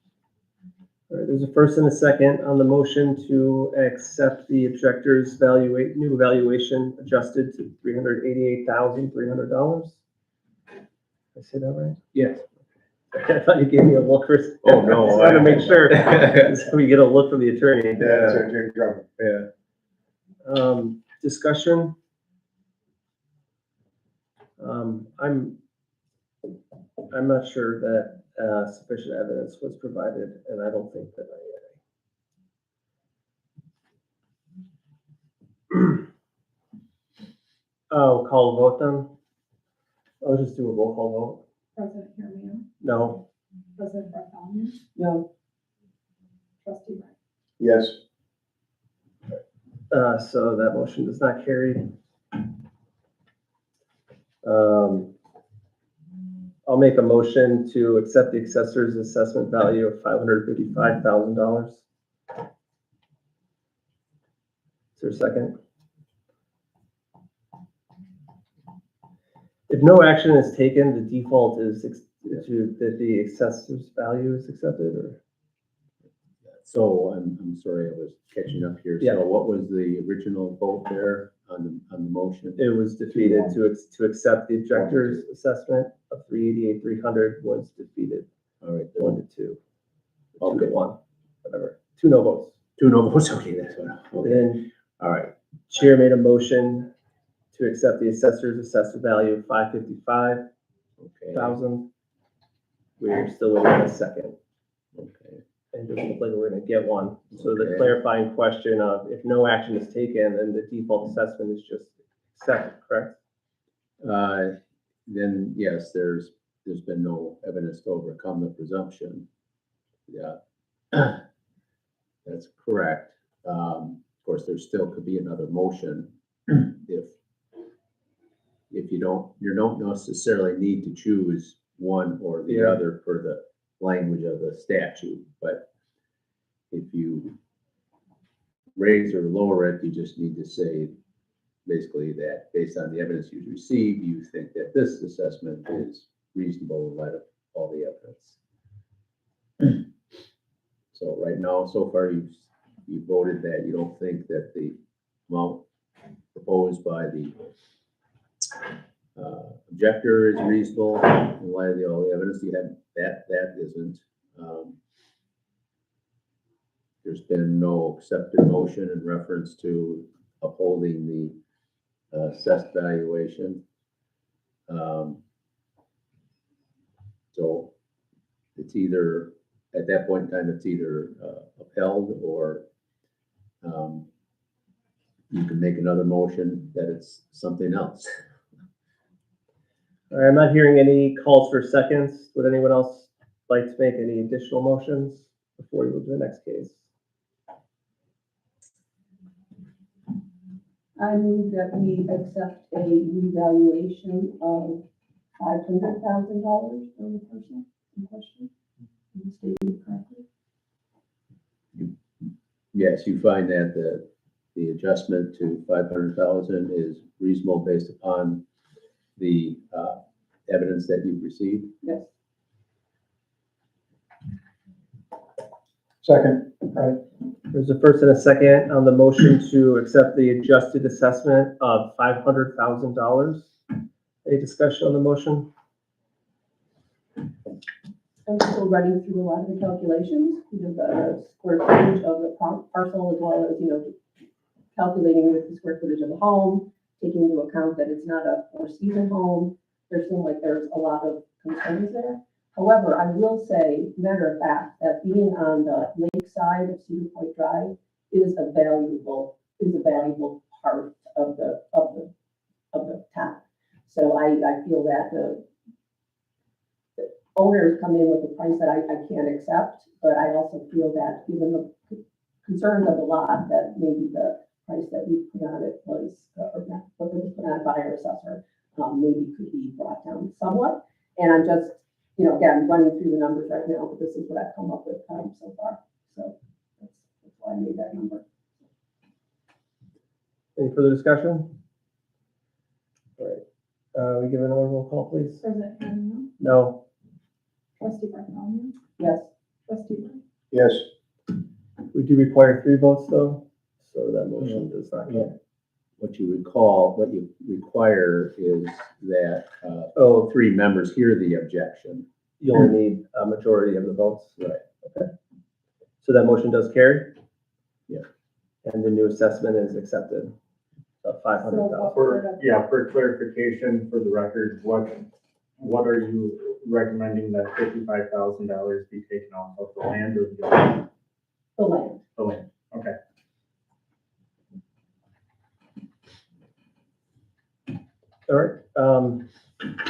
right, there's a first and a second on the motion to accept the objector's new valuation adjusted to $388,300. Did I say that right? Yes. I thought you gave me a look, Chris. Oh, no. Just wanted to make sure. So we get a look from the attorney. Yeah. Discussion. I'm not sure that sufficient evidence was provided, and I don't think that Oh, call a vote then? I'll just do a roll call vote. President Hiramian, No. President Bartholomew, No, Trustee Wright. Yes. So that motion does not carry. I'll make a motion to accept the assessor's assessment value of $555,000. Is there a second? If no action is taken, the default is that the assessor's value is accepted, or? So I'm sorry, I was catching up here. Yeah. So what was the original vote there on the motion? It was defeated to accept the objector's assessment of $388,300 was defeated. All right, 1 to 2. Okay. 2 to 1, whatever. 2 no votes. 2 no votes. Okay, that's what. Okay. Then All right. chair made a motion to accept the assessor's assessed value of $555,000. Okay. We're still waiting a second, Okay. and it doesn't look like we're gonna get one. So the Okay. clarifying question of if no action is taken, then the default assessment is just accepted, correct? Then yes, there's been no evidence to overcome the presumption. Yeah. That's correct. Of course, there still could be another motion if you don't necessarily need to choose one or the Yeah. other for the language of the statute, but if you raise or lower it, you just need to say basically that based on the evidence you've received, you think that this assessment is reasonable in light of all the evidence. So right now, so far, you voted that you don't think that the amount proposed by the objector is reasonable in light of all the evidence you have. That isn't. There's been no accepted motion in reference to upholding the assessed valuation. So it's either, at that point in time, it's either upheld or you can make another motion that it's something else. All right, I'm not hearing any calls for seconds. Would anyone else like to make any additional motions before we move to the next case? I move that we accept a revaluation of $500,000 on the person in question. I'm stating it correctly? Yes, you find that the adjustment to 500,000 is reasonable based upon the evidence that you've received? Yes. Second, right, There's a first and a second on the motion to accept the adjusted assessment of $500,000. Any discussion on the motion? I'm still running through a lot of the calculations, the square footage of the parcel, as well as, calculating with the square footage of the home, taking into account that it's not a four-season home. There seems like there's a lot of concerns there. However, I will say, matter of fact, that being on the lake side of Cedar Point Drive is a valuable part of the town. So I feel that the owners come in with a price that I can't accept, but I also feel that given the concerns of the lot, that maybe the price that we put on it was, or not, what was put on by our assessor, maybe could be brought down somewhat. And I'm just, again, running through the numbers right now, but this is what I've come up with so far. So that's why I made that number. Any further discussion? All right, we give another roll call, please? President Kavanaugh, No. trustee Bartholomew, Yes. trustee Wright. yes, We do require 3 votes though, so that motion does not carry. What you require is that 3 members hear the objection. You only need a majority of the votes. Right. Okay. So that motion does carry? Yeah. And the new assessment is accepted of 500,000. For clarification, for the record, what are you recommending that $55,000 be taken off of the land or the land? The land. The land, okay. All right,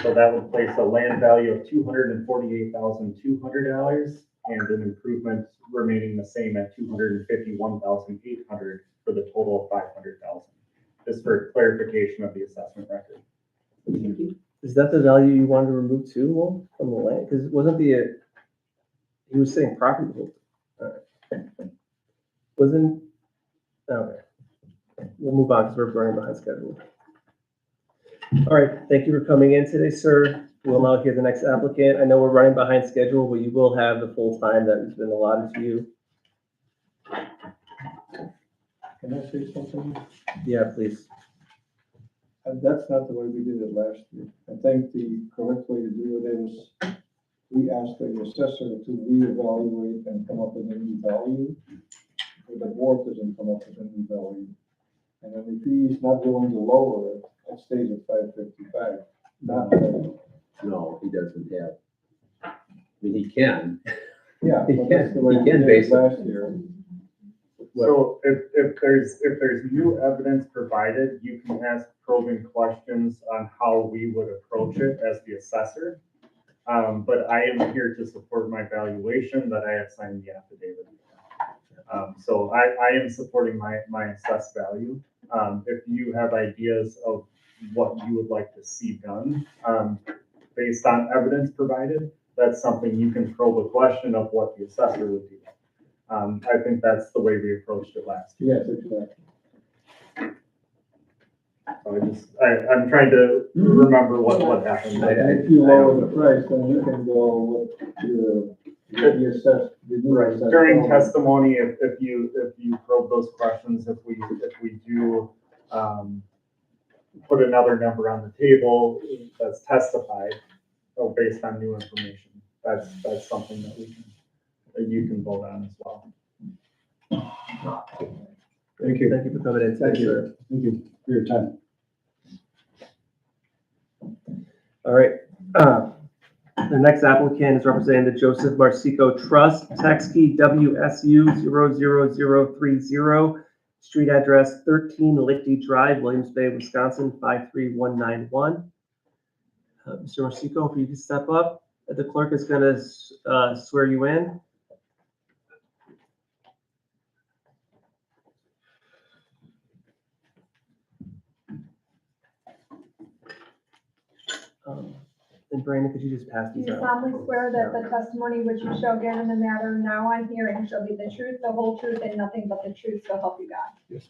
So that would place a land value of $248,200 and an improvement remaining the same at $251,800 for the total of $500,000. Just for clarification of the assessment record. Thank you. is that the value you wanted to remove too, Will, from the land? Because wasn't he was saying property. All right. Wasn't, okay. We'll move on because we're running behind schedule. All right, thank you for coming in today, sir. We'll now hear the next applicant. I know we're running behind schedule, but you will have the full time that has been allotted to you. Can I say something? Yeah, please. And that's not the way we did it last year. I think the correct way to do it is we ask the assessor to reevaluate and come up with a new value. Or the board doesn't come up with a new value. And then if he's not willing to lower it, it stays at 555. Not that, No, he doesn't have. I mean, he can. yeah, He but that's the way he we can did base it it. last year. So if there's new evidence provided, you can ask probing questions on how we would approach it as the assessor. But I am here to support my valuation that I have signed the affidavit. So I am supporting my assessed value. If you have ideas of what you would like to see done, based on evidence provided, that's something you can probe a question of what the assessor would do. I think that's the way we approached it last year. Yes, exactly. So I'm trying to remember what happened. If you lower the price, then you can go with the assessed. the new Right, assessed during value. testimony, if you probe those questions, if we do, put another number on the table that's testified, or based on new information, that's something that you can vote on as well. Thank you. Thank you for coming in Thank today, you. sir. Thank you for your time. All right. The next applicant is representing the Joseph Marsico Trust, tax key WSU 00030, street address 13 Lichty Drive, Williams Bay, Wisconsin 53191. Mr. Marsico, if you could step up, the clerk is going to swear you in. And Brandon, could you just pass Do these you out? solemnly swear that the testimony which you shall give in the matter now on hearing shall be the truth, the whole truth, and nothing but the truth, so help you God? Yes.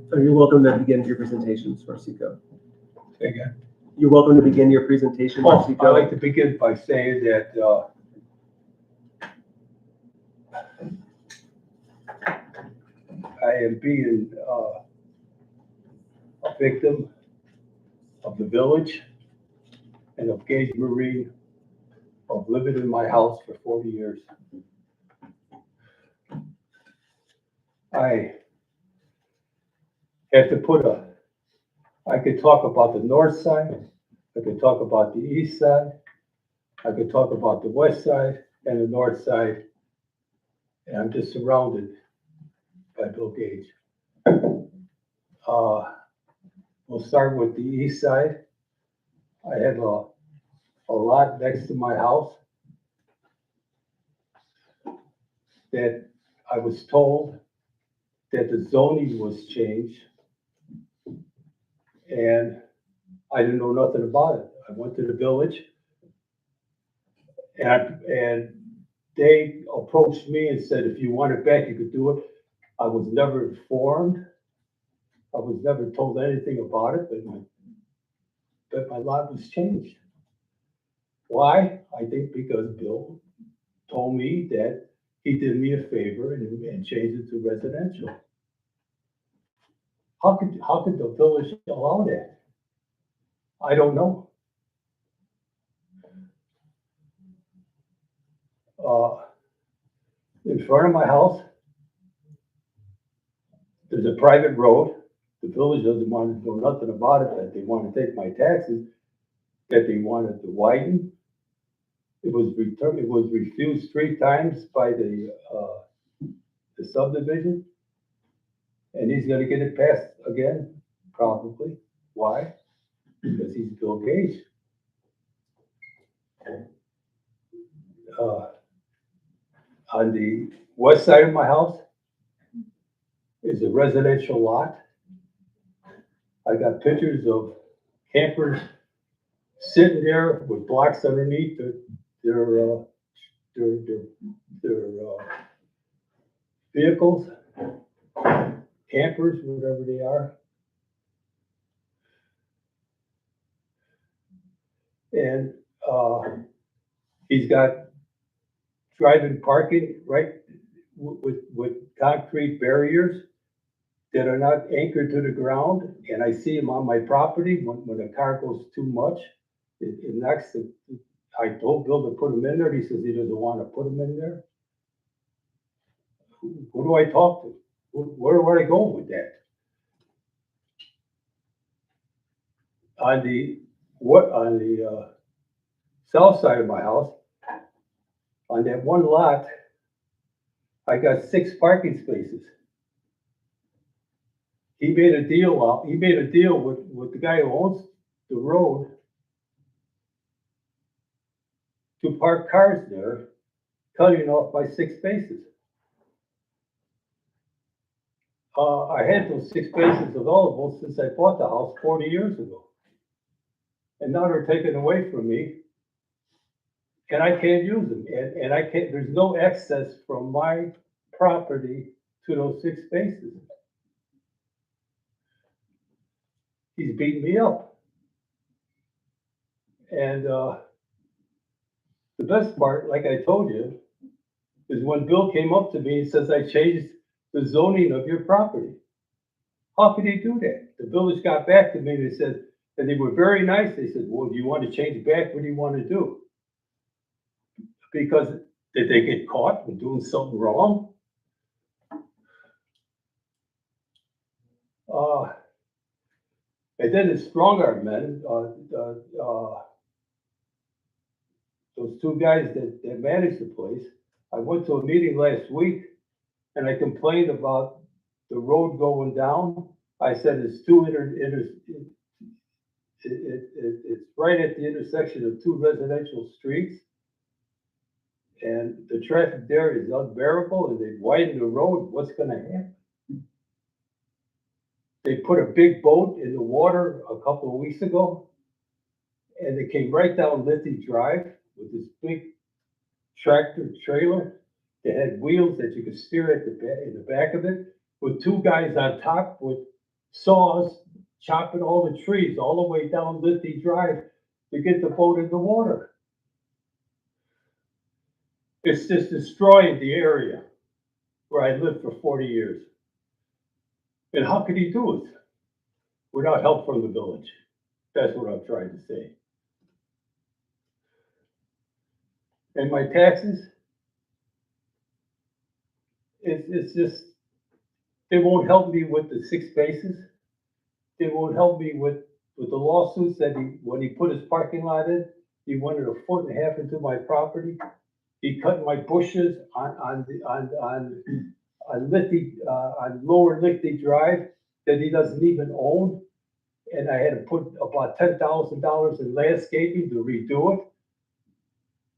So you're welcome to begin your presentations, Marcico. Say again. You're welcome to begin your presentation, Oh, I'd like Marcico. to begin by saying that, I am being, a victim of the village and of Gage Marine, of living in my house for 40 years. I have to I could talk about the north side, I could talk about the east side, I could talk about the west side and the north side, and I'm just surrounded by Bill Gage. We'll start with the east side. I have a lot next to my house that I was told that the zoning was changed, and I didn't know nothing about it. I went to the village, and they approached me and said, if you want it back, you could do it. I was never informed. I was never told anything about it, but my lot was changed. Why? I think because Bill told me that he did me a favor and changed it to residential. How could the village allow that? I don't know. In front of my house, there's a private road. The village doesn't want to know nothing about it, that they want to take my taxes, that they wanted to widen. It was refused 3 times by the subdivision. And he's gonna get it passed again, probably. Why? Because he's Bill Gage. On the west side of my house is a residential lot. I got pictures of campers sitting there with blocks underneath their vehicles, campers, whatever they are. And he's got driving parking right with concrete barriers that are not anchored to the ground. And I see him on my property when a car goes too much. It knocks the, I told Bill to put them in there. He says he doesn't want to put them in there. Who do I talk to? Where do I go with that? On the south side of my house, on that one lot, I got 6 parking spaces. He made a deal with the guy who owns the road to park cars there, cutting off my 6 spaces. I had those 6 spaces available since I bought the house 40 years ago. And now they're taken away from me, and I can't use them. And I can't, there's no access from my property to those 6 spaces. He's beating me up. And the best part, like I told you, is when Bill came up to me and says, I changed the zoning of your property. How could he do that? The village got back to me and they said, and they were very nice. They said, well, do you want to change it back? What do you want to do? Because did they get caught with doing something wrong? And then the strong arm men, those 2 guys that managed the place, I went to a meeting last week and I complained about the road going down. I said it's too it's right at the intersection of two residential streets. And the traffic there is unbearable, and they widen the road, what's gonna happen? They put a big boat in the water a couple of weeks ago, and they came right down Liffey Drive with this big tractor trailer that had wheels that you could steer at in the back of it, with two guys on top with saws chopping all the trees all the way down Liffey Drive to get the boat in the water. It's just destroying the area where I lived for 40 years. And how could he do it without help from the village? That's what I'm trying to say. And my taxes, it's just, they won't help me with the 6 bases. They won't help me with the lawsuits that when he put his parking lot in, he wanted 1.5 feet into my property. He cut my bushes on Lower Lichty Drive that he doesn't even own. And I had to put about $10,000 in landscaping to redo it.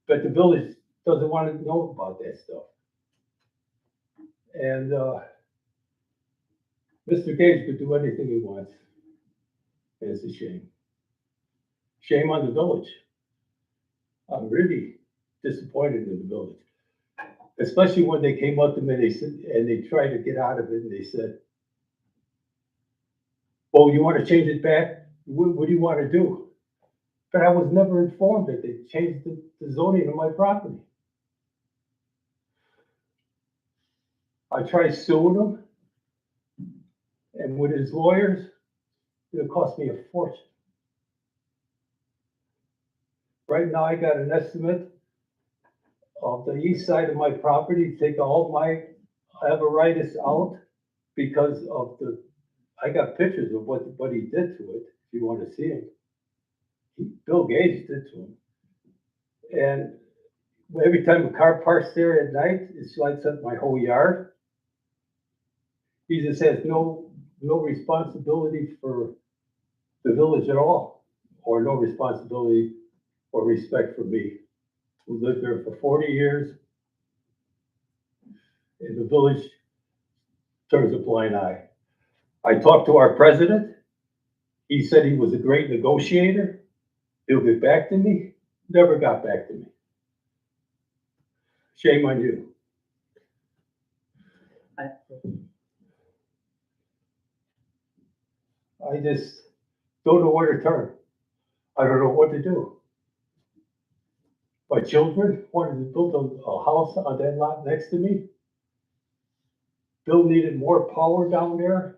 But the village doesn't want to know about that stuff. And Mr. Gage could do anything he wants. And it's a shame. Shame on the village. I'm really disappointed in the village. Especially when they came up to me and they tried to get out of it, and they said, well, you want to change it back? What do you want to do? But I was never informed that they changed the zoning of my property. I tried suing him, and with his lawyers, it cost me a fortune. Right now, I got an estimate of the east side of my property, take all my arborvitae out because of I got pictures of what he did to it, if you want to see him. Bill Gates did to him. And every time a car parks there at night, it lights up my whole yard. He just has no responsibility for the village at all, or no responsibility or respect for me, who lived there for 40 years. And the village turns a blind eye. I talked to our president. He said he was a great negotiator. He'll get back to me. Never got back to me. Shame on you. I just don't know where to turn. I don't know what to do. My children wanted to build a house on that lot next to me. Bill needed more power down there.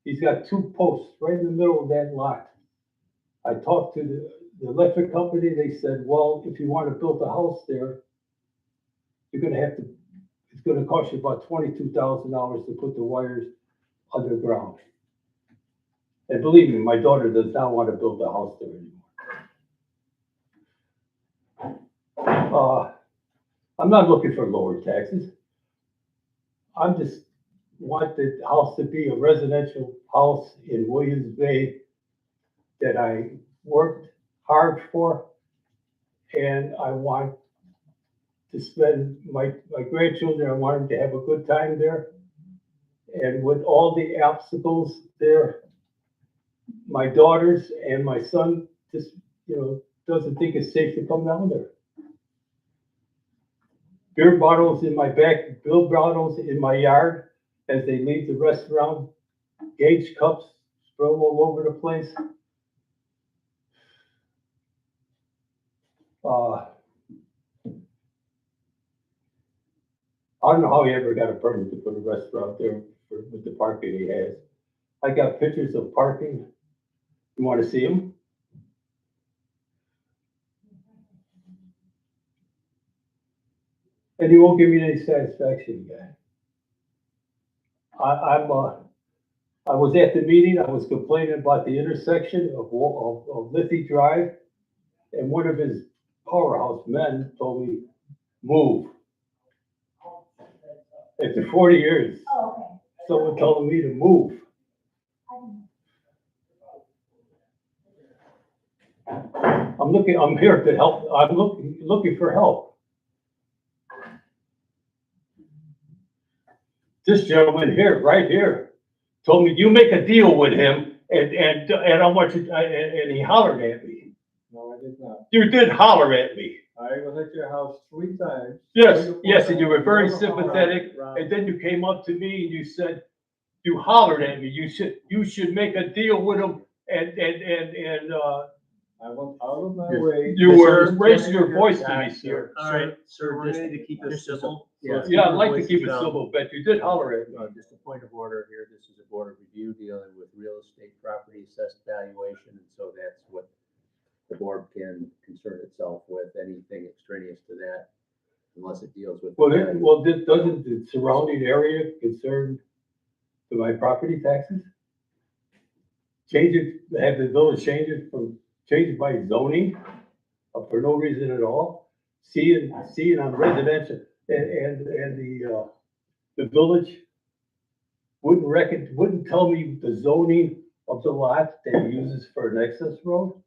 He's got 2 posts right in the middle of that lot. I talked to the electric company. They said, well, if you want to build a house there, you're going to have to, it's going to cost you about $22,000 to put the wires underground. And believe me, my daughter does not want to build a house there anymore. I'm not looking for lower taxes. I'm just want the house to be a residential house in Williams Bay that I worked hard for, and I want to spend my grandchildren, I want them to have a good time there. And with all the obstacles there, my daughters and my son just, doesn't think it's safe to come down there. Beer bottles in my back, beer bottles in my yard as they leave the restaurant, Gage cups thrown all over the place. I don't know how he ever got a permit to put a restaurant there with the parking he has. I got pictures of parking. You want to see them? And he won't give me any satisfaction, guy. I was at the meeting. I was complaining about the intersection of Liffey Drive, and one of his powerhouse men told me, move. After 40 years, someone told me to move. I'm here to help, I'm looking for help. This gentleman here, right here, told me, you make a deal with him and I want you, and he hollered at me. No, I did not. You did holler at me. I was at your house 3 times. Yes, yes, and you were very Never hollered. sympathetic, and then you came up to me and you said, you hollered at me, you should make a deal with him, and, I went out of my Yes. way. you were raising your voice to me, Sir, sir. All right, Sir, we're just- gonna need to keep this just as a- civil. so yeah. let's Yeah, I'd our like to voices keep it down. civil, but you did holler at me. Just a point of order here, this is a board of review dealing with real estate property assessed valuation, and so that's what the board can concern itself with, anything extraneous to that, unless it deals with. Well, doesn't the surrounding area concern to my property taxes? Change it, have the village change it by zoning for no reason at all? Seeing on residential, and the village wouldn't tell me the zoning of the lot that he uses for an access road?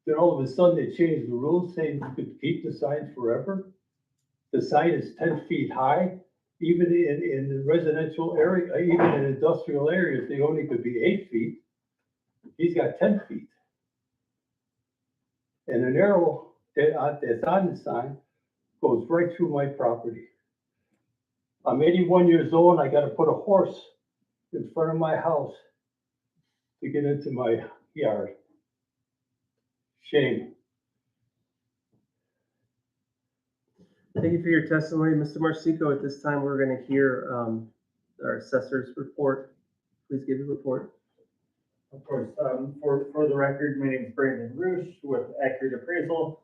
Then all of a sudden they changed the rules saying you could keep the signs forever? The sign is 10 feet high, even in the residential area, even in industrial areas, they only could be 8 feet. He's got 10 feet. And an arrow that's on the sign goes right through my property. I'm 81 years old, I gotta put a horse in front of my house to get into my yard. Shame. Thank you for your testimony, Mr. Marsico. At this time, we're gonna hear our assessor's report. Please give your report. Of course, for the record, my name is Brandon Roosh with Accurate Appraisal.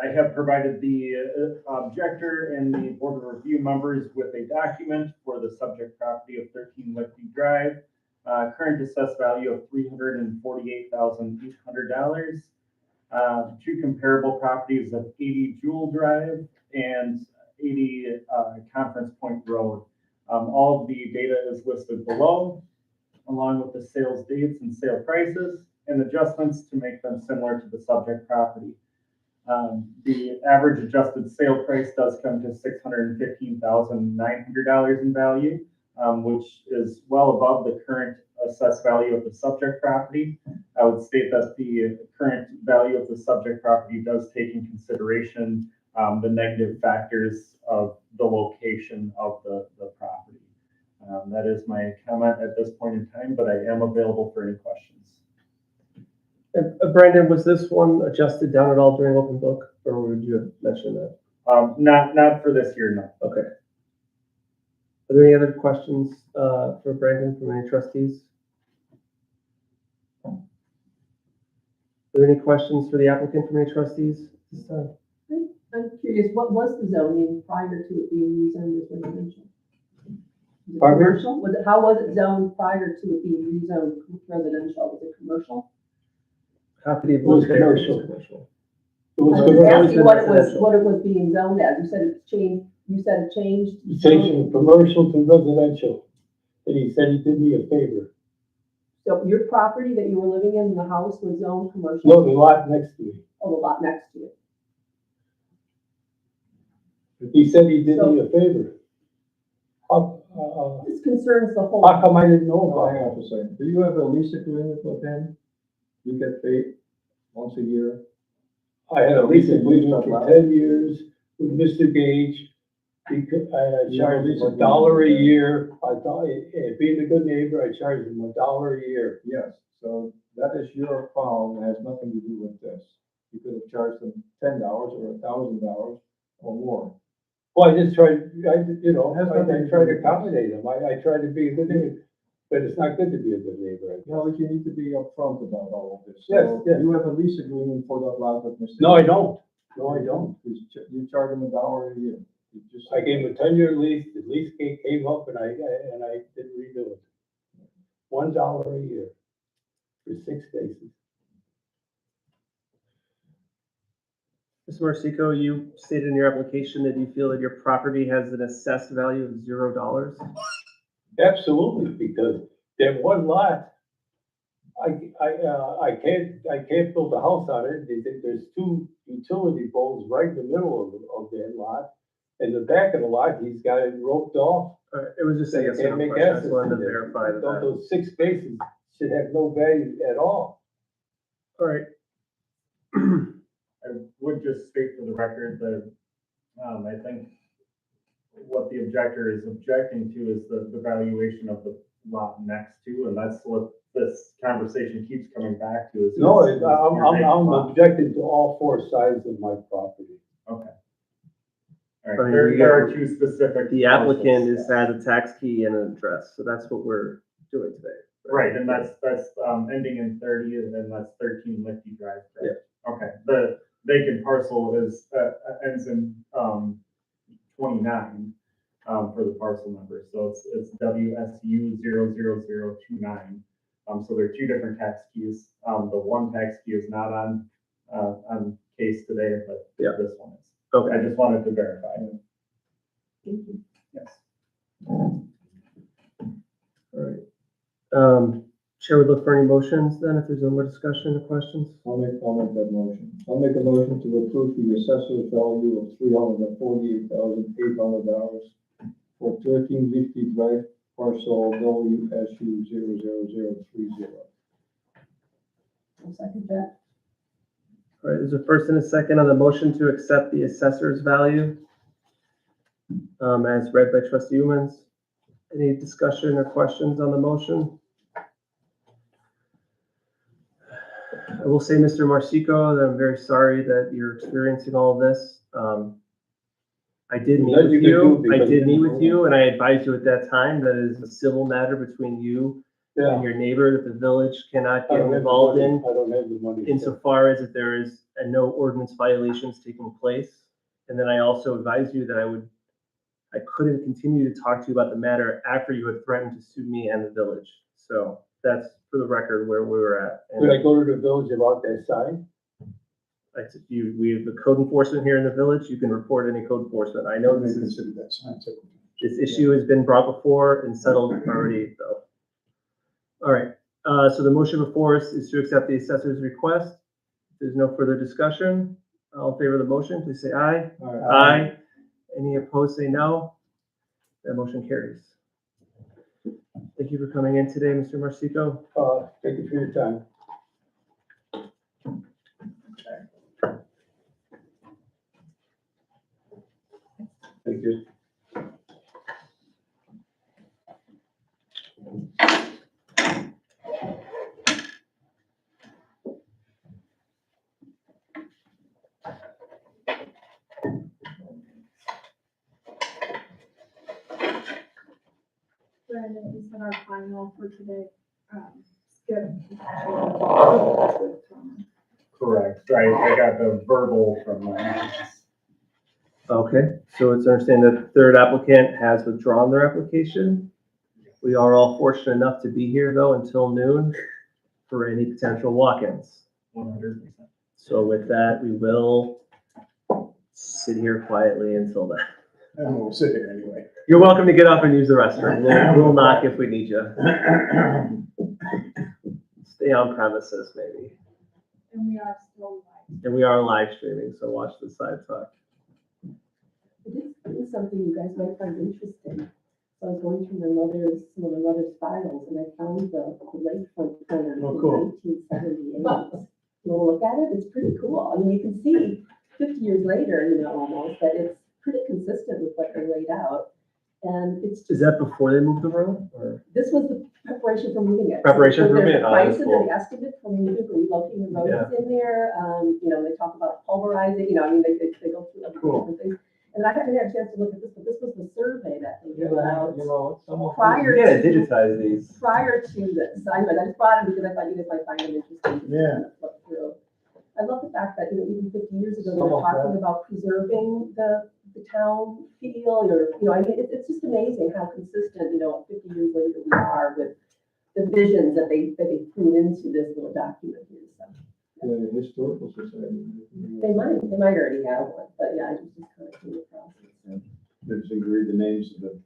I have provided the objector and the board of review members with a document for the subject property of 13 Whitby Drive. Current assessed value of $348,800. 2 comparable properties of 80 Jewel Drive and 80 Conference Point Road. All of the data is listed below, along with the sales dates and sale prices and adjustments to make them similar to the subject property. The average adjusted sale price does come to $615,900 in value, which is well above the current assessed value of the subject property. I would state that the current value of the subject property does take in consideration the negative factors of the location of the property. That is my comment at this point in time, but I am available for any questions. Brandon, was this one adjusted down at all during open book, or would you have mentioned that? Not for this year, no. Okay. Are there any other questions for Brandon from any trustees? Are there any questions for the applicant from any trustees this time? I'm curious, what was the zoning prior to it being rezoned as residential? Was it Pardon? commercial? How was it zoned prior to it being rezoned residential? Was it commercial? How could he have It was moved there? commercial. Commercial. It was I'm It's just always asking been what it was, residential. what it was being zoned as. You said it changed, He changed from commercial to residential, and he said he did me a favor. So your property that you were living in, the house was zoned commercial? No, the lot next to me. Oh, the lot next to it. He said he did me a favor. How This concerns the whole. come I didn't know Oh, about hang it? on a second. Do you have a lease agreement with him? You get paid once a year? I had a lease agreement for 10 years with Mr. Gage. Because I charged him $1 a year. I thought, being a good neighbor, I charged him $1 a year. Yes, so that is your problem, it has nothing to do with this. You could have charged them $10 or $1,000 or more. Well, I just tried, I tried to accommodate him. I tried to be a good neighbor, but it's not good to be a good neighbor. I guess. No, but you need to be upfront about all of this. Yes, So yes. You have a lease agreement for that lot with Mr. No, I don't. No, I don't. You charge him $1 a year. You just- I gave him a 10-year lease. The lease came up and I didn't renew it. $1 a year for 6 spaces. Mr. Marsico, you stated in your application that you feel that your property has an assessed value of $0. Absolutely, because that one lot I can't build a house on it. There's two utility poles right in the middle of that lot. In the back of the lot, he's got it roped off. It was just a yes or Can't no make question. I access just wanted to to it. verify that. Those 6 spaces should have no value at all. All right. I would just state for the record that, I think what the objector is objecting to is the valuation of the lot next to, and that's what this conversation keeps coming back to. No, is your big I'm lot. objecting to all 4 sides of my property. Okay. I All right, mean, there are two specific. The applicant parcels. has had a tax key and an address, so that's what we're doing today. Right, and that's ending in 30, and then that's 13 Lifty Drive, correct? Okay, the vacant parcel is, ends in, 29, for the parcel number, so it's WSU 00029. So there are two different tax keys. The one tax key is not on case today, but Yeah. this one is. Okay. I just wanted to verify. Thank you. Yes. All right. Chair would look for any motions then, if there's no more discussion or questions. I'll make that motion. I'll make a motion to approve the assessor's value of $348,800 for 13 Leafy Drive, parcel WSU 00030. I'll second that. All right, there's a first and a second on the motion to accept the assessor's value, as read by trustee Humans. Any discussion or questions on the motion? I will say, Mr. Marsico, that I'm very sorry that you're experiencing all of this. I did meet Nothing with you can do you, I because did you meet didn't with know. you, and I advised you at that time that it is a civil matter between you and your neighbor that the village cannot I get don't have the involved money. in, I don't have the money. insofar as if there is no ordinance violations taking place. And then I also advised you that I couldn't continue to talk to you about the matter after you had threatened to sue me and the village. So that's for the record where we were at. And Could I go to the village about that sign? we have the code enforcement here in the village. You can report any code enforcement. I know They this consider that sign. this issue has been brought before and settled already, though. All right, so the motion before us is to accept the assessor's request. If there's no further discussion, all in favor of the motion, please say aye. Aye. Any opposed, say no. That motion carries. Thank you for coming in today, Mr. Marsico. Thank you for your time. Thank you. Brandon, you said our final for today, Skip. Correct, I got the verbal from my. Okay, so it's understand that the third applicant has withdrawn their application. We are all fortunate enough to be here though until noon for any potential walk-ins. 100%. So with that, we will sit here quietly until then. And we'll sit here anyway. You're welcome to get up and use the restroom. We'll knock if we need you. Stay on premises maybe. And we are still live. And we are live streaming, so watch the side talk. It is something you guys might find interesting. So I was going through some of my mother's files, and I found the lakefront plan Oh, from cool. 1978. You want to look at it? It's pretty cool. I mean, you can see 50 years later, almost, that it's pretty consistent with what they laid out. And it's Is just, that before they moved the road or? this was the preparation for moving it. Preparation So for there's moving it. a Oh, that's price and cool. an estimate for moving, for relocating roads Yeah. in there. They talk about pulverizing, I mean, they go through other Cool. different things. And I haven't had a chance to look at this, but this was the survey that they You filled out know, some of prior You gotta to, digitize these. prior to this. I just brought them because I thought you guys might find them interesting. to Yeah. Look through. I love the fact that, even 50 years ago, they Some were of talking about preserving the town feel, I mean, it's just amazing how consistent, 50 years later we are with the visions that they put into this little document here, so. The historical society. They might already have one, but yeah, I just kind of came across it, so. just agree the names of the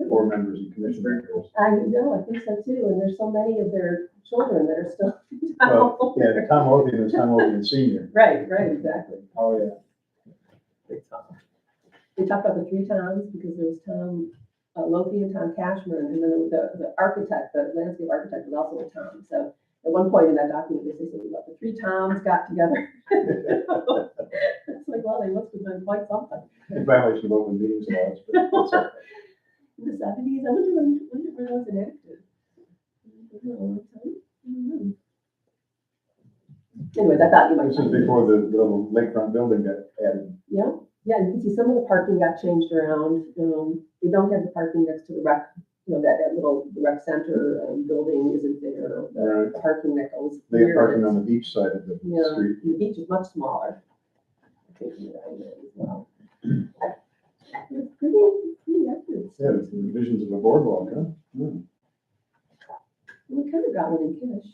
board members and commission members. I know, I think so too, and there's so many of their children that are still. Well, yeah, the Tom Ovian is Tom Ovian Senior. Right, exactly. Oh, yeah. Big time. We talked about the three Toms, because there was Tom Loki and Tom Cashman, and then the architect, the landscape architect was also a Tom. So at one point in that document, they say something about the three Toms got together. It's like, well, they must have done quite something. In violation of open meetings laws, but it's all right. In the 70s, I wonder when those enacted. Was it a long time? I don't know. Anyways, I thought you might. This is before the little lakefront building got added. Yeah, yeah, you can see some of the parking got changed around. We don't have the parking next to the rec, that little rec center building isn't there. Right. The parking that goes. They got here parking is- on the beach side of the Yeah, street. the beach is much smaller. I think you're right there as well. It's pretty accurate. Yeah, it's the visions of a boardwalk, huh? Hmm. We kind of got one in Kish.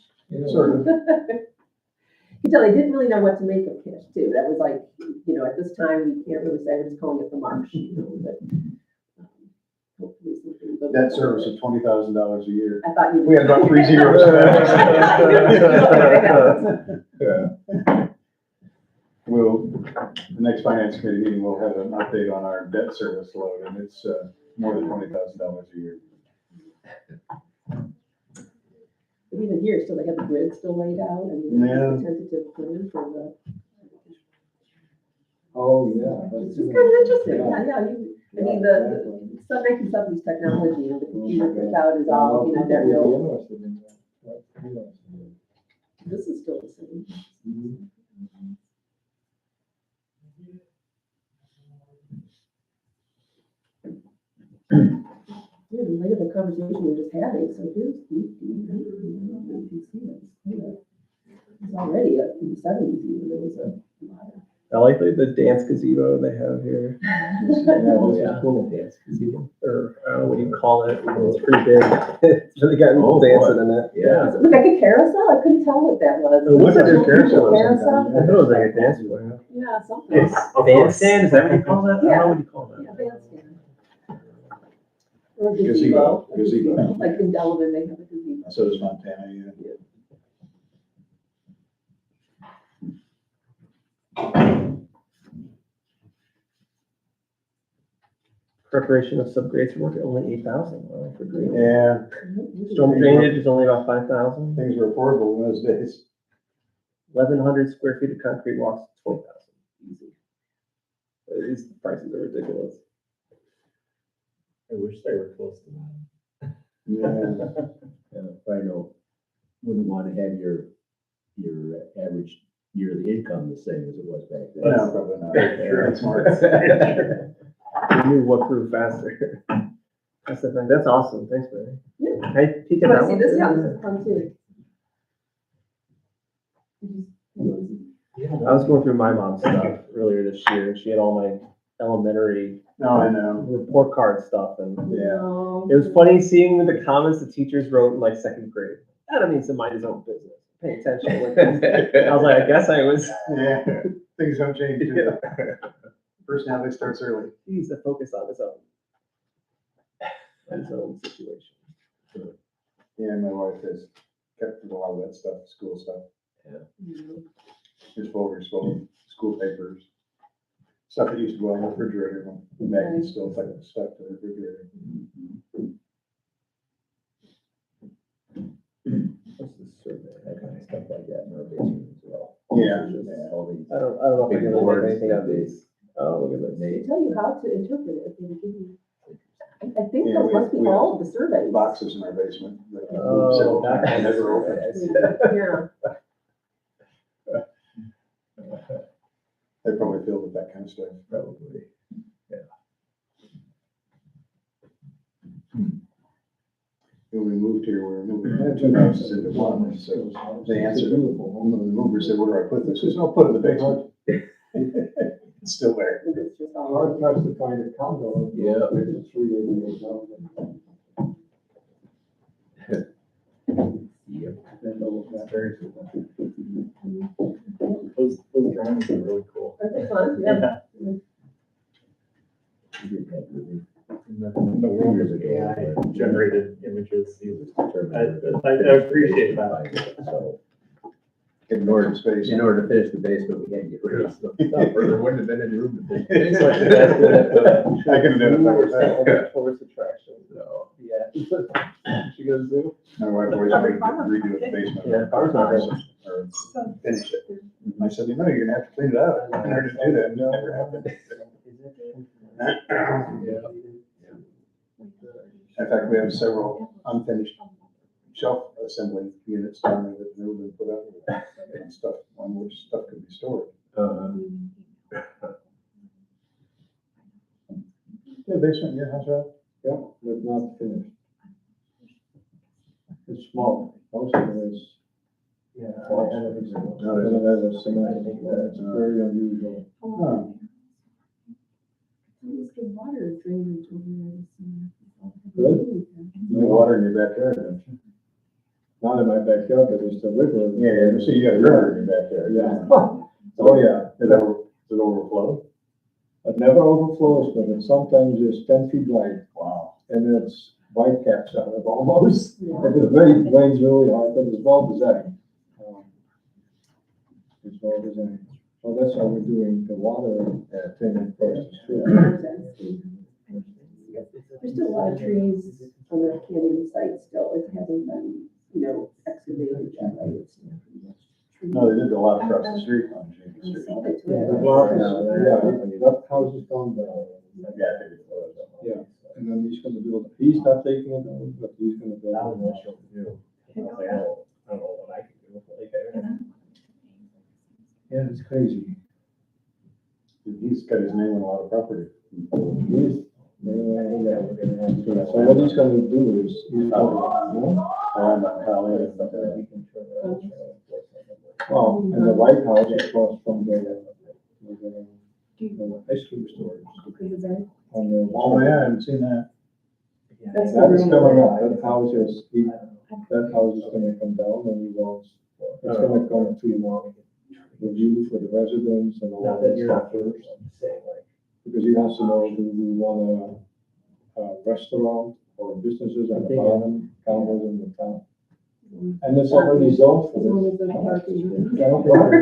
Sort of. You tell, they didn't really know what to make of Kish too. That was like, at this time, we can't really say we're just calling it the marsh, but. Hopefully something good. That service is $20,000 a year. I thought you. We had about 3 zeros. Yeah. The next finance committee meeting, we'll have an update on our debt service load, and it's more than $20,000 a year. But even here, still, they have the grid still laid out, and Yeah. the tentative plan for the. Oh, yeah. It's just kind of interesting, the 1970s technology, the computer printout is all, they're real. This is still the same. Yeah, in light of the conversation we were just having, so here's, you can see it's already up in the 70s, even there was a lot of. I like the dance gazebo they have here. Oh, yeah. Cool dance gazebo, or I don't know what you call it. It's pretty big. It's really got people dancing in it. Yeah. Look like a carousel, I couldn't tell what that was. It looks like a carousel or Carousel? something. I thought it was like a dance floor. Yeah, something. It's bandstand, is that what you call that? I don't know what you call that. Yeah, bandstand. Or Gazebo. gazebo. Gazebo. Like in Delavan, they have a gazebo. So does Montana, yeah. Preparation of subgrades work at only 8,000. Wow, for grade. Yeah, Storm drainage is only about 5,000. things were affordable in those days. 1,100 square feet of concrete walks, 12,000. Easy. These prices are ridiculous. I wish they were close to that. Yeah. I know, wouldn't want to have your average yearly income the same as it was back then. No, probably not. Sure. That's smart. We knew what grew faster. That's the thing. That's awesome. Thanks, Barry. Yeah. Can I peek You at that wanna see one? this? too? Yeah, this is fun too. I was going through my mom's stuff earlier this year, and she had all my elementary No, I know. report card stuff, and Yeah. No. it was funny seeing the comments the teachers wrote in like second grade. Adam needs to mind his own business. Pay attention. I was like, I guess I was. Yeah, things don't change. do they? Personality starts early. He needs to focus on his own situation. Yeah, my wife has kept a lot of that stuff, school stuff, just folders full of school papers. Stuff that used to go in the refrigerator, when Maggie still type of stuff to the refrigerator. What's the survey, that kind of stuff like that in our basement as well. Yeah. Just all these I don't know if I big can really boards make anything that of these. Oh, look at They this. tell you how to interpret it if they give you. I think Yeah, those must be we have all of the surveys. Boxes in our basement. that we Oh, moved several that times, kind of never opened. survey. Yeah. They're probably filled with that kind of stuff. Probably. When we moved here, we were moving 2 houses into one, so they answered, one of the movers said, where do I put this? I said, I'll put it in the basement. It's still there. It's just all. Hard pressed to find a condo. Yeah. It's 388,000. Yep. Those drawings are really cool. Are they fun? Yeah. in the world of AI generated images, I appreciate that. So, Getting more in space. in order to finish the basement, we had to get rid of some stuff, or there wouldn't have been any room to finish the basement. I can identify with that. Tourist attraction, So, yeah. She goes zoo? My wife always wanted to redo the basement. Yeah, ours not Or finish it. I said, you know, you're gonna have to clean it out. I heard to do that, and it never happened. In fact, we have several unfinished shelf assembly units down there that never been put up and stuff, on which stuff could be stored. Yeah, basement in your house, Rob? Yeah, but not finished. It's small, most of it is. Yeah. None of it has a cement, it's very unusual. Huh. It's the water drainage over there. Good. No water in your backyard, don't you? Not in my backyard, but it's the river. Yeah, so you got a river in your backyard. Yeah. Oh, yeah. Does it overflow? It never overflows, but it sometimes is 10 feet wide, Wow. and it's white caps on it almost. If it rains really hard, but it's well designed. It's well designed. Well, that's how we're doing the water thing across the street. There's still a lot of trees on the canyon site still, it hasn't been, excavated yet, right? It's still pretty much trees. No, they did a lot across the street on James Street. The block, that house is gone down. Yeah, I think it was. Yeah, and then he's gonna build, he's not taking it down, but he's gonna build. That was what she'll do. I don't know what I can do. Yeah, it's crazy. He's got his name on a lot of property. He's, so what he's gonna do is, he's gonna, well, and the White House across from the ice cream stores. On the. Oh, yeah, I haven't seen that. That's That is the coming room. up, that house is gonna come down and he wants, it's gonna come to, review for the residents and all Not that that you're stuff not first. saying like. Because he wants to know, do we want a restaurant or businesses on the Okay. bottom, condos in the top? And it's already zoned As long for as there's parking. this. As long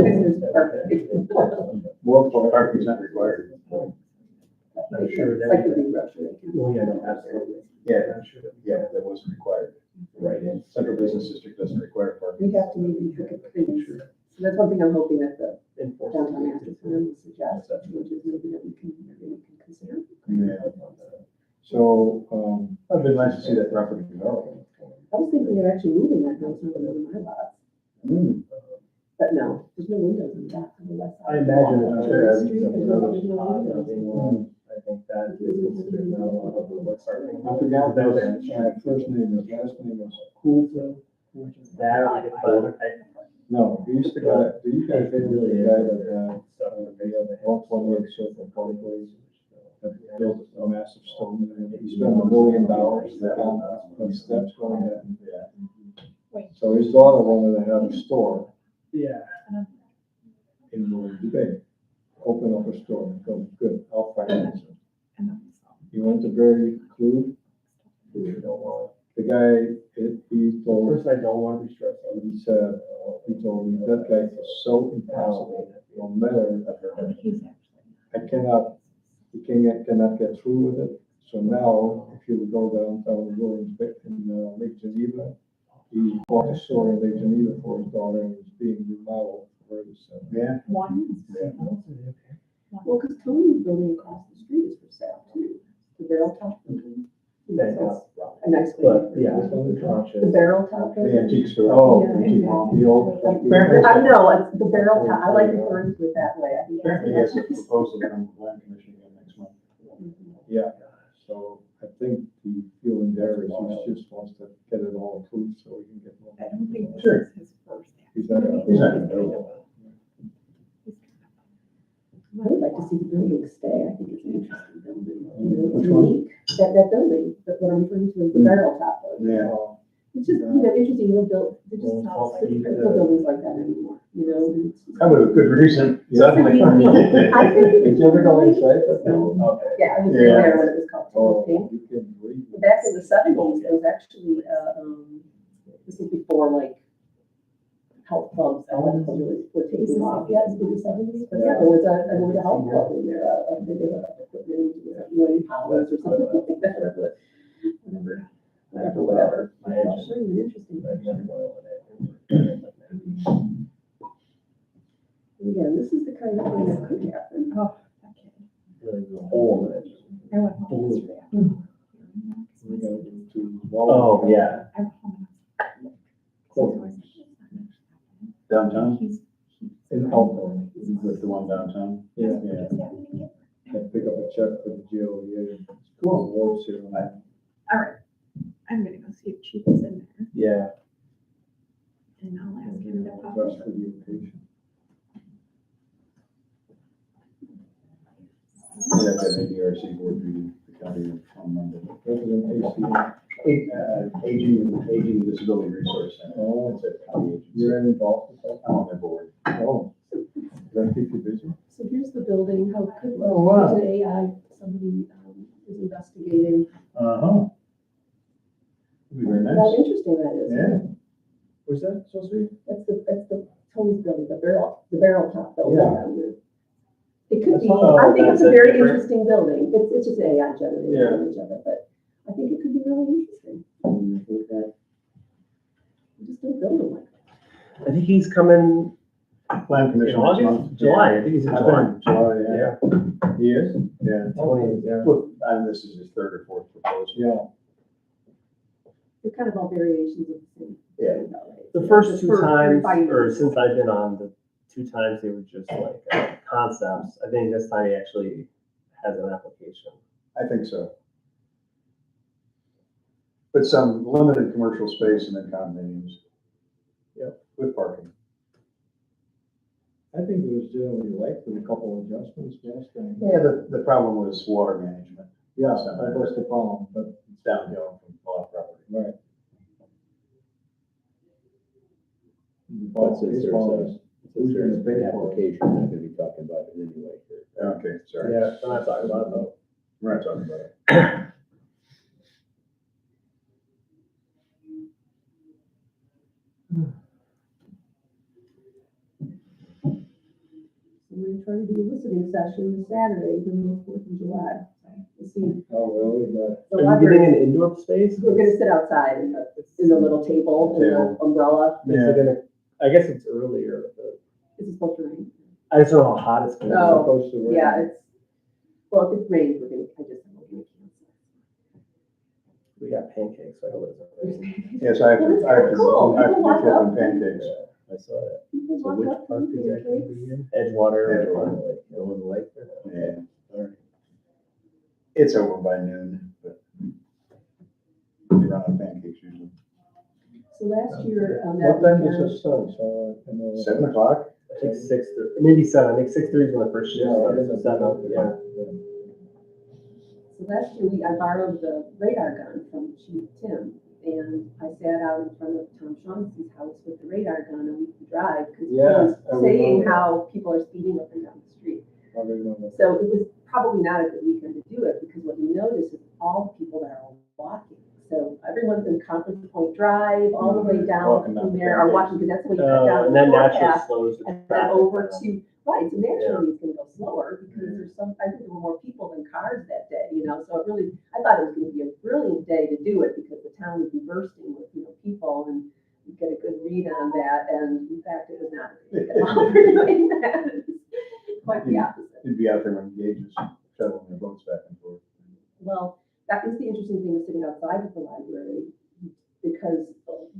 as there's parking. More for Parking's not required. I'm sure that. Like the big restaurant. Oh, yeah, no, absolutely. Yeah, I'm sure that. yeah, that wasn't required. Right, and Central Business District doesn't require parking. We have to maybe look at things. So that's one thing I'm hoping that the downtown enforcement. master plan will suggest, which is maybe that we can consider. Yeah. So, It'd be nice to see that property developed. I was thinking of actually moving that house over to my lot, but no, there's no windows in the back on the left side. I imagine On it's the a street, there's no windows. I think that is considered now what's starting. I forgot that, first name is, last name is Coulter. That or like a No, he's the guy, do you guys remember the guy that, walked one way circle, Parkway, that built a massive stone, and he spent $1 million on steps going in. So his daughter wanted to have a store Yeah. in Dubai, open up a store, go, good, I'll finance it. He went to Barry Klug, the guy, he told, First, I don't want to be stressed out. he said, he told me, that guy is so impossible, no matter, cannot get through with it. So now, if you would go downtown and go in Lake Geneva, he bought a store in Lake Geneva for his daughter and it's being remodeled for his. Yeah. Well, because Tony's building across the street is for sale too, the barrel top building. That's a nice But, place. yeah. The barrel top The building. antique store. Oh, Yeah. antique home, the old. I know, it's the barrel top, I like referring to it that way. I think that's- Apparently, he has a proposal from the plan commission again next month. Yeah, so I think the feeling there is he just wants to get it all approved so we can get more. I don't think this Sure. is his first. He's not gonna. He's not gonna build it. I would like to see the building stay, I think it's an interesting building. It's Which one? unique, that building, but what I'm referring to is the barrel top building. Yeah. It's just, interesting, they're just, there's no buildings like that anymore. you know, and it's- Come with a good reason. Definitely. I think it Did you ever go was inside? really- Yeah, I was Yeah. there when it was called Table Oh, Pink. you can read. Back in the seventies, there was actually, this was before like health clubs, were taking off yet in the seventies. But yeah, there was a health club in there, they did equipment, William Powers or something like that, but whatever. I'll show you an interesting picture. Again, this is the kind of thing that could happen. Oh, okay. There's a hole in it. I went home yesterday. Oh, yeah. I went home. Downtown, He's. In Elton. with the one downtown? Yeah. Yeah. Can pick up a check for the GOEA. Cool. Awards here. All right, I'm gonna go see if Chief is in there, Yeah. and I'll ask him to pop That's up. for the occasion. Yeah, that ADRC board meeting, the county on Monday. Representation. Aging Disability Resource Center. Oh, It's a county agency. you're involved with that? I'm on the board. Oh. Does that keep you busy? So here's the building, how could, Oh, wow. there's an AI, somebody is investigating. Uh-huh. It'd be very How nice. interesting that is. Yeah. Where's that supposed to be? That's the Tony's building, the barrel top building Yeah. down there. It could be, Oh, I think it's a that's very different. interesting building. It's just an AI generated Yeah. image of it, but I think it could be really interesting. I mean, I think that we just don't build them like that. I think he's coming Plan in commission next month. August, July. I think he's in I July. think July, yeah. Yeah. He is? Yeah. Yeah. Well, and this is his third or fourth proposal. Yeah. They're kind of all variations of the same. Yeah. thing, though, right? The first Just two for times, refinement. or since I've been on, the two times they were just like concepts. I think this time he actually has an application. I think so. But some limited commercial space and then condominiums. Yep. With parking. I think it was generally liked with a couple of adjustments last time. Yeah, the problem was water management. Yeah, that was the problem, but. It's downhill from a lot of property. Right. But since there's a, Who's gonna pay an for it? application, I'm not gonna be talking about it anyway. Okay, sorry. Yeah, I'm not talking about it though. We're not talking about it. So we're gonna try to do a listening session Saturday, the 4th of July. We'll see. Oh, really? But The Are you library- getting an indoor space? We're gonna sit outside in the little table, in the umbrella. Is it gonna, I guess it's earlier, but Is it supposed to rain? I just don't know how hot it's gonna be. Oh, supposed to rain. Yeah, well, if it rains, we're gonna, I'm gonna cancel. We got pancakes, so I hope it doesn't rain. Yes, I have Well, to, it's I have to, cool. I have to People be walk flipping up. pancakes. I saw that. People So walk which up park and is that gonna pancakes. be in? Edgewater. Edgewater. Going to Lake? Yeah. Alright. It's over by noon, but we run out of pancakes usually. So last year, What time does it start? So I know. 7 o'clock? I think 6:30, maybe 7. I think 6:30 is when the first shift Yeah, starts. it's So 7, yeah. So last year, I borrowed the radar gun from Chief Tim, and I sat out in front of Tom Shaughnessy's house with the radar gun and we could drive, because he Yeah, was I saying remember. how people are speeding up and down the street. I remember. So it was probably not a good weekend to do it, because what you notice is all the people that are walking. So everyone's in Conference Point Drive, all the way down Walking down from the there, are pancakes. walking, because that's the way you cut down And the then naturally forecast. slows the And then traffic over down. to, right, so naturally it's gonna go slower, because there's some, I think there were more people than cars that day, you know, so it really, I thought it was gonna be a brilliant day to do it, because the town would be bursting with, people, and you get a good read on that, and in fact, it was not a good day at all for doing that. Quite the opposite. You'd be out there when gauges shuttling their boats back and forth. Well, that was the interesting thing of sitting outside of the library, because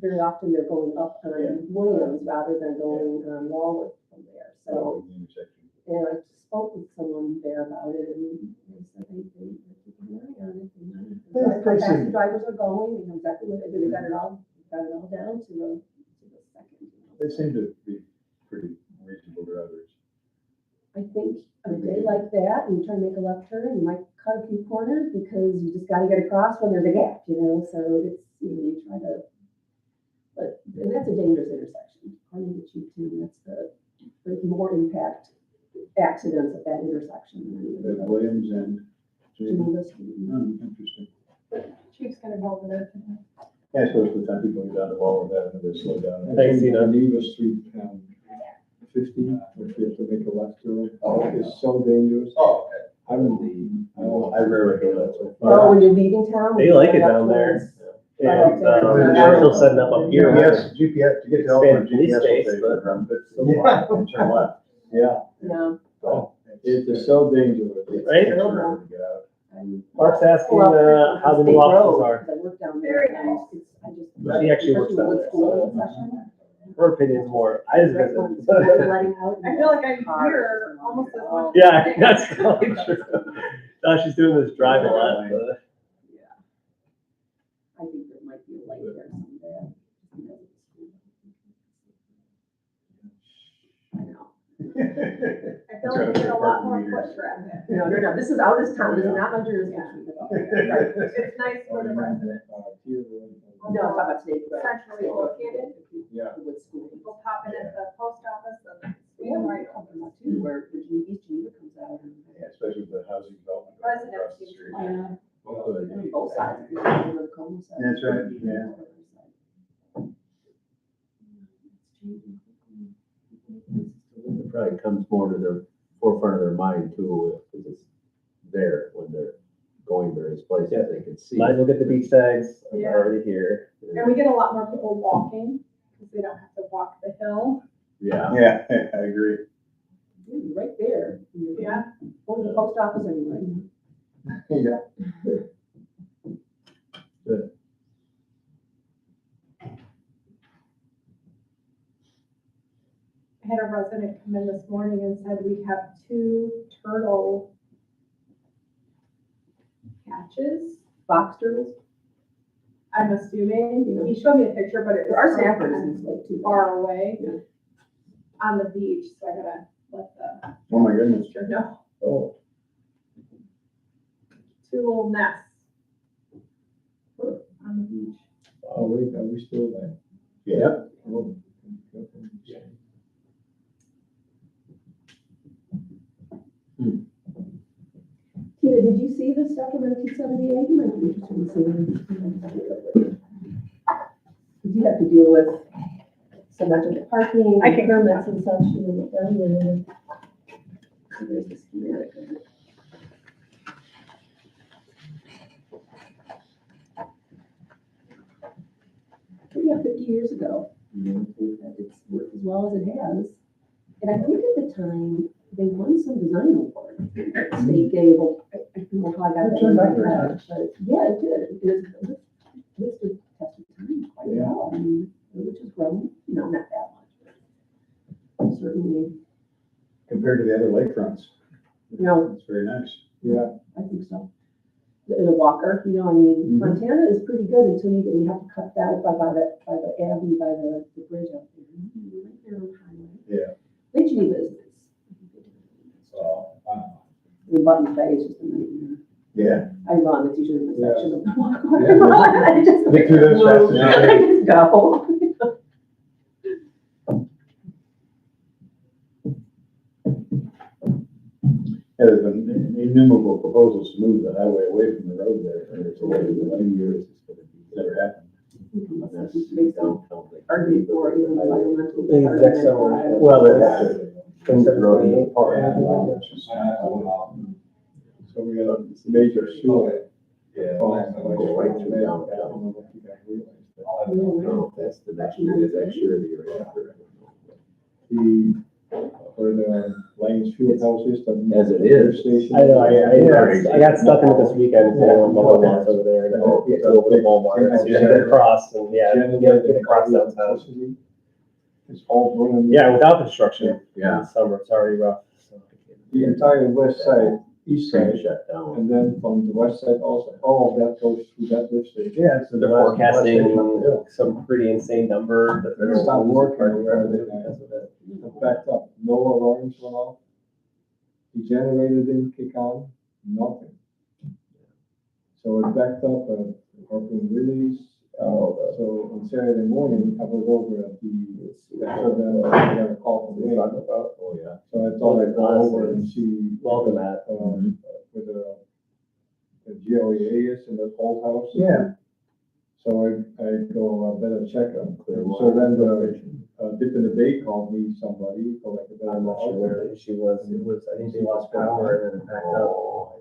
very often they're going up on Williams rather than going on Walworth from there, so. The intersection. And I spoke with someone there about it, and they said they're keeping an eye on it. And Yeah, how fast crazy. the drivers are going, and exactly what they did, they got it all down to the second. They seem to be pretty reasonable drivers. I think a day like that, and you try to make a left turn, you might cut a few corners, because you just gotta get across when there's a gap, so it's, you try to But, and that's a dangerous intersection, according to Chief too, there's more impact accidents at that intersection than any With other. Williams and, Geneva Street. interesting. Chief's gonna go over there today. Yeah, I suppose the time people get down the wall with that, they slow down. Thanks, Tina. Geneva Street, 50, which we have to make a left turn. Oh, it's so dangerous. Oh, I don't, I rarely go that way. Oh, when you're leaving town? They like it down there. And, they're still setting up here. GPS, to get to Expand Elmwood, police GPS space, will say, but- run 50 and turn left. Yeah, No. it is so dangerous. Right? Takes forever to get out. Mark's asking, Well, how the State new Road, offices are. 'cause I work down Very there, and nice. I just. She actually works down there, so her opinion's more, I just visit. I feel like I'm here almost as much. Yeah, that's probably true. No, she's doing this drive a lot, but. I think there might be a light there someday. I know. I feel like there's a lot more foot traffic. No, this is out of town, this is not my jurisdiction at all. It's nice for the residents. No, I'm talking about State Road. Centrally located. Yeah. With school. People pop in at the post office and We have right right company too, where East Geneva comes out and. Yeah, especially with the housing development. going across residents. the street. Yeah. Well, Both sides. The Como side. That's right, yeah. It probably comes more to the forefront of their mind too, because it's there when they're going various places, they can see. Might as well get the beach tags, I'm Yeah. already here. And we get a lot more people walking because they don't have to walk the hill. Yeah, Yeah, I agree. You're right there. Yeah. Go to the post office anyway. Yeah. I had a resident come in this morning and said we have 2 turtle catches. Box turtles. I'm assuming, he showed me a picture, but it There are was from snappers kind in this lake too. of far away Yeah. on the beach, so I gotta let the Oh, my goodness. picture know. Oh, 2 little nests on the beach. Oh, wait, are we still there? Yep. Oh, Tina, did you see the stuff from 1978? You might be interested in seeing it. You have to deal with symmetrical parking, I can- permits and such, you know, and so there's the schematic of it. But yeah, 50 years ago, you know, I think that it's worked as well as it has. And I think at the time, they won some design award. State gave, I don't know how I got that in my head, but yeah, it did. It withstood test of time quite well. I mean, which has grown, you know, not that much, but certainly, Compared to the other lakefronts, you know, it's very nice. Yeah, I think so. The Walker, you know, I mean, Mhm. Montana is pretty good until you have to cut that by the Abbey, by the bridge out there. Right there on the highway. Yeah. Lake Geneva is nice. So, The Button Bay is just a nightmare. yeah. I run, it's usually the Yeah. section of the walkway. Yeah. I just Get through those fast move. enough. I just go. Yeah, there's been innumerable proposals to move the highway away from the road there, and it's away for 2 years, it's gonna be, never happened. Unless it's based on arguing for, you know, environmental. The exact same one. Well, it's- The road is apart. so we got a major sewer. Yeah. Oh, Go right through downtown. No, that's the next year, the next year, the year after. The, where the Lane's Field House is, the. As it is. Station. I know, I got stuck in it this weekend, you know, Walmart's over there, and I had to get over to Walmart, so you had to get across, and yeah, you had to get across downtown. It's all running. Yeah, without construction, Yeah. in summer, it's already rough, so. The entire west side, east Train side, shut down. and then from the west side also, all of that goes through that lift station. Yeah, it's They're forecasting some pretty insane number that they're. It's not working. Because of it. It backed up, no alarms went off. The generator didn't kick on, nothing. So it backed up, Harpoon Willys, So on Saturday morning, I was over at the, so then I got a call from Wayne. Oh, yeah. So I thought I'd go over and see. Welcome, Matt. With the GOEA is in the old house. Yeah. So I go, better check them. So then Dip in the Bay called me, somebody, for like a better. I'm not sure where she was. It was, I think they lost power and then it backed up.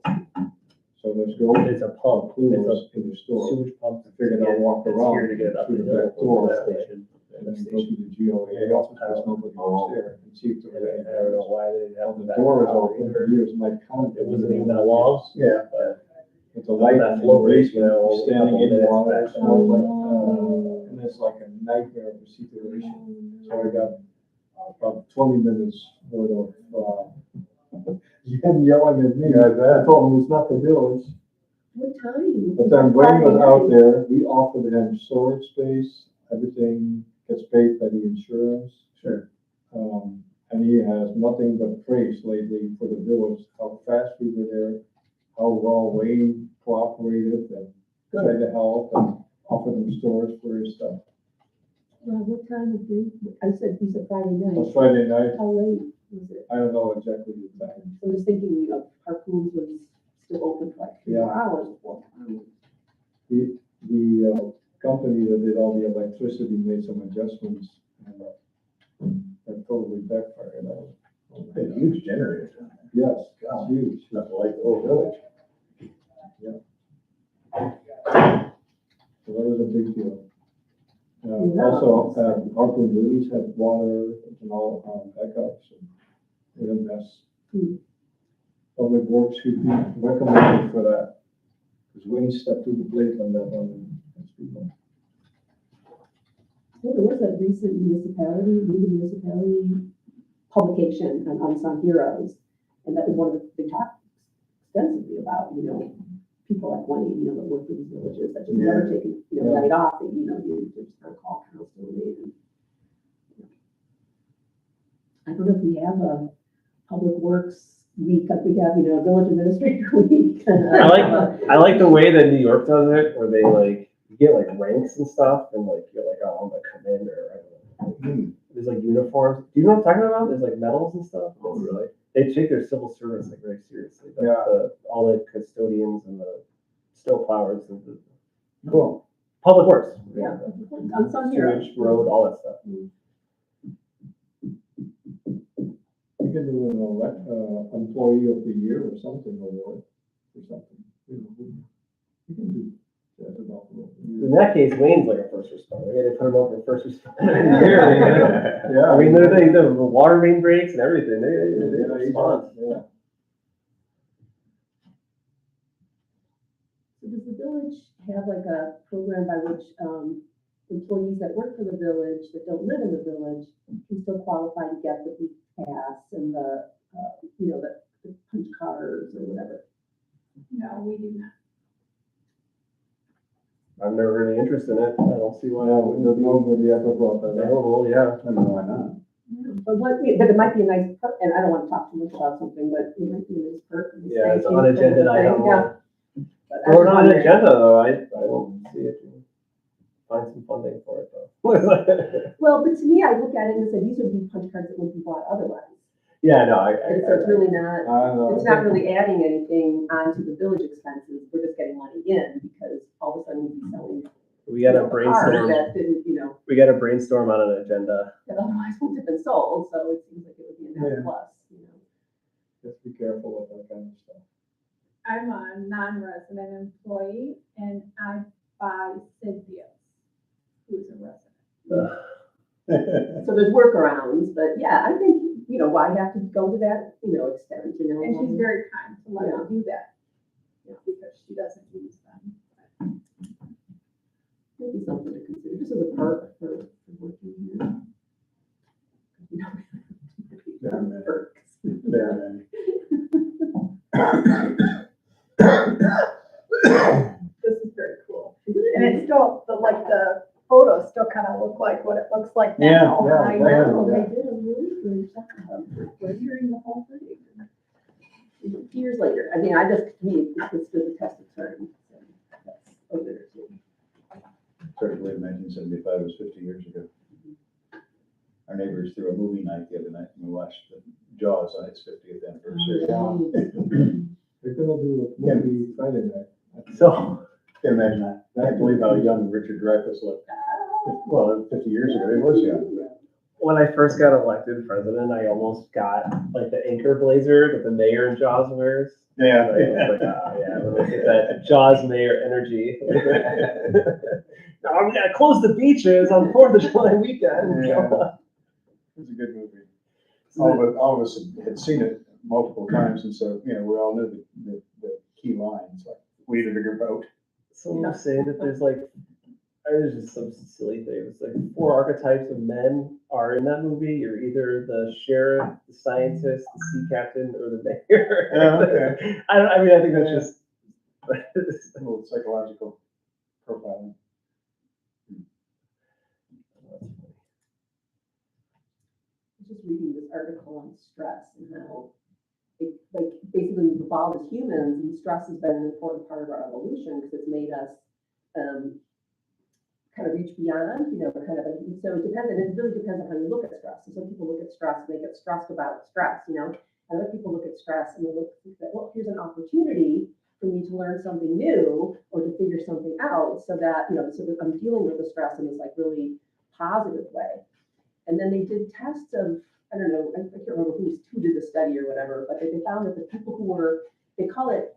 So let's go. It's a pump. Who It's was a in the store? sewage pump. I figured I'd walk It's around here to get it up through to the back door. the station. And then go to the GOEA office, there's nobody goes there, and see if And there's I don't know why they Well, have the door is open, here's my count. It wasn't even that long. Yeah. But It's a light that in the flow rate, basement, a standing couple in minutes water, back. and I was like, and it's like a nightmare of a situation. So I got about 20 minutes worth of, him yelling at me. I told him it's not the village. What time? But then Wayne was out there, we offered him storage space, everything gets paid by the insurance. Sure. And he has nothing but praise lately for the village, how fast we were there, how well Wayne cooperated and tried to help and offered him storage for his stuff. What time of day? I said, you said Friday On night. Friday night, How late was it? I don't know exactly the time. I'm just thinking, you know, Harpoons was still open for like 3 Yeah. hours. Well, The company that did all the electricity made some adjustments and that totally backfired. A huge generator. Yes, it's huge. Not like the whole village. So that was a big deal. Yeah. Also, Harpoon Lilies had water and all, backups and that's. Public Works should be recommended for that. Because Wayne stepped to the plate on that one. Well, there was a recent municipality publication on Unsung Heroes. And that was one of the, they talked extensively about, you know, people like Wayne, you know, that work for these villages that just never taken, you know, night off, and, you know, you're just on call constantly. And, I don't know if we have a Public Works week, like we have, you know, Village Administrator Week. I like the way that New York does it, where they like, you get like ranks and stuff, and like, you're like, oh, I'm gonna come in, or I don't know. There's like uniforms. Do you know what I'm talking about? There's like medals and stuff. Oh, really? They take their civil service like very seriously. Yeah. All the custodians and the snow plowers and the Cool. public works. Yeah, Unsung Heroes. Sewage, road, all that stuff. We could do an employee of the year or something award or something. You know, we can do that about the. In that case, Wayne's like a first responder. They put him over first responder. Yeah. I mean, the water main breaks and everything. They respond. Yeah. So does the village have like a program by which, employees that work for the village, that don't live in the village, can still qualify to get the beach pass and the, you know, the punch cards or whatever? No, we do not. I've never really interested in it. I don't see why. Yeah, nobody ever brought that up. Oh, yeah. I don't know why not. But but it might be a nice perk, and I don't want to talk too much about something, but it might be a nice perk. Yeah, it's an unagended item. Yeah. But I We're was not on the wondering- agenda though. I don't see it. Find some funding for it though. Well, but to me, I look at it and say, these would be punch cards that would be bought otherwise. Yeah, no, And so it's really not, I don't know. it's not really adding anything onto the village expenses. We're just getting money in because all of a sudden we'd be selling. We gotta cards brainstorm. that didn't, you know, We gotta brainstorm on an agenda. that otherwise wouldn't have been sold, so it seems like it would be a Yeah. net plus, you know. Just be careful with that kind of stuff. I'm a non-resident employee and I buy Cynthia's, who's a resident. So there's workarounds, but yeah, I think, you know, why have to go to that, you know, extent, you know? And she's very kind to let me do that. Yeah. Because she doesn't use them. Maybe something to consider, just as a perk for working here. You know, There are many. perks. There are many. This is very cool. And it's still, the photos still kind of look like what it looks like now. Yeah, I yeah, know, yeah. they did a really good job. We're hearing the whole thing. Years later, I mean, to me, this stood the test of time. So that's a literacy. Started in 1975, it was 50 years ago. Our neighbors threw a movie night the other night, and we watched Jaws on its 50th anniversary. They're gonna do a movie Friday night. So, Can't imagine that. I can't believe how young Richard Dreyfuss looked. Well, 50 years ago, he was young. when I first got elected president, I almost got like the anchor blazer that the mayor in Jaws wears. Yeah. I was like, yeah, let me get that Jaws mayor energy. Now I'm gonna close the beaches on 4th of July weekend. Yeah. It's a good movie. All of us had seen it multiple times, and so, we all knew the key lines, like, we need a bigger boat. Someone was saying that there's just some silly thing. It's like 4 archetypes of men are in that movie. You're either the sheriff, the scientist, the sea captain, or the mayor. Yeah, okay. I think that's just. A little psychological profiling. Just reading this article on stress and how it, like, basically we've evolved as humans, and stress has been an important part of our evolution because it's made us kind of reach beyond, so it depends, and it really depends on how you look at stress. And some people look at stress and they get stressed about stress, and other people look at stress and they look at, well, here's an opportunity for me to learn something new or to figure something out so that, so that I'm dealing with the stress in this like really positive way. And then they did tests of, I don't know, I can't remember who did the study or whatever, but they found that the people who were, they call it,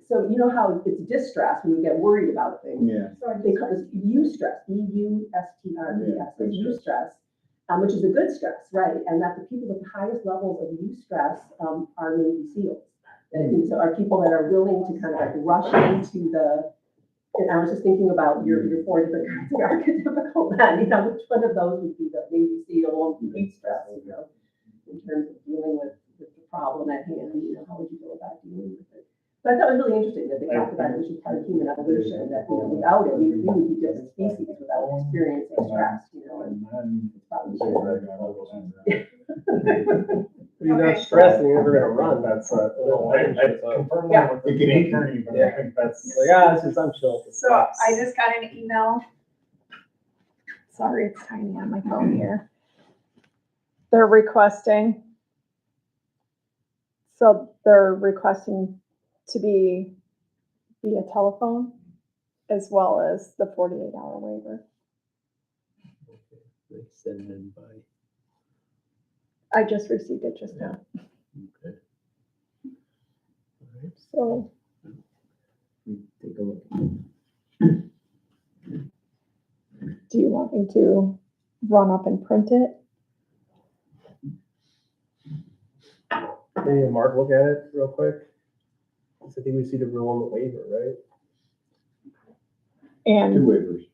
so you know how it's distress when you get worried about things. Yeah. So they call this eustress, E-U-S-T-R-E-S, eustress, which is a good stress, right? And that the people with the highest levels of eustress are Navy SEALs. And so are people that are willing to kind of like rush into the, and I was just thinking about your 4 different kinds of archetypical men, which one of those would be the Navy SEAL and eustress, in terms of dealing with the problem at hand, how would you go about dealing with it? But I thought it was really interesting that they talked about it, which is part of human evolution, that, without it, we would be just a species without experiencing stress, and it's probably. If you're not stressed and you're never gonna run, that's a little. I confirmed that with the attorney, but I think that's. Like, I'm chill. So I just got an email. Sorry, it's tiny on my phone here. They're requesting to be via telephone as well as the 48-hour waiver. They send it in by, I just received it just now. okay. All right, So take a look. do you want me to run up and print it? Maybe Mark look at it real quick. 'Cause I think we see the rule on the waiver, right? Two And waivers.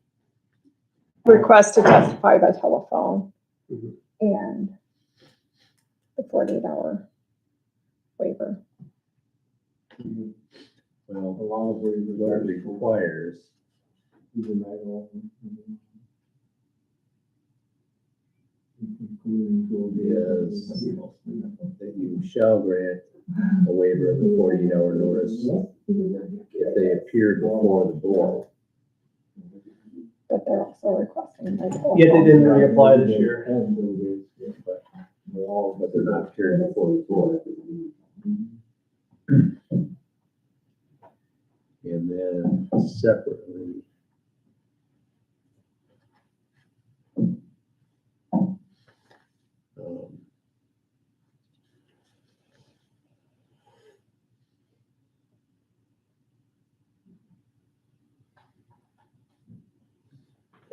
request to testify by telephone Mhm. and the 48-hour waiver. Well, A lot of waivers what are it requires even manual. Including is that you shall grant a waiver of the 48-hour notice if they appeared before the board. But they're also requesting by Yeah, they telephone. didn't reapply this year. But they're not appearing before the board. And then separately.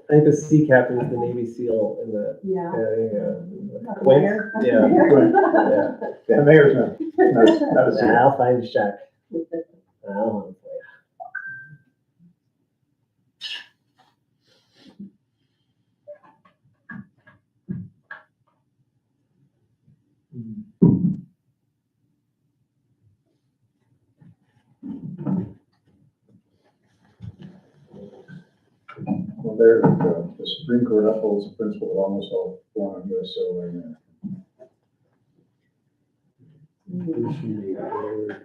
I think the sea captain is the Navy SEAL in the, Yeah. Quint? Yeah. Yeah. Yeah, mayor's not a Nah, I'll find Shaq. I'll Well, there, the Supreme Court upholds the principle of almost all born on US soil right now.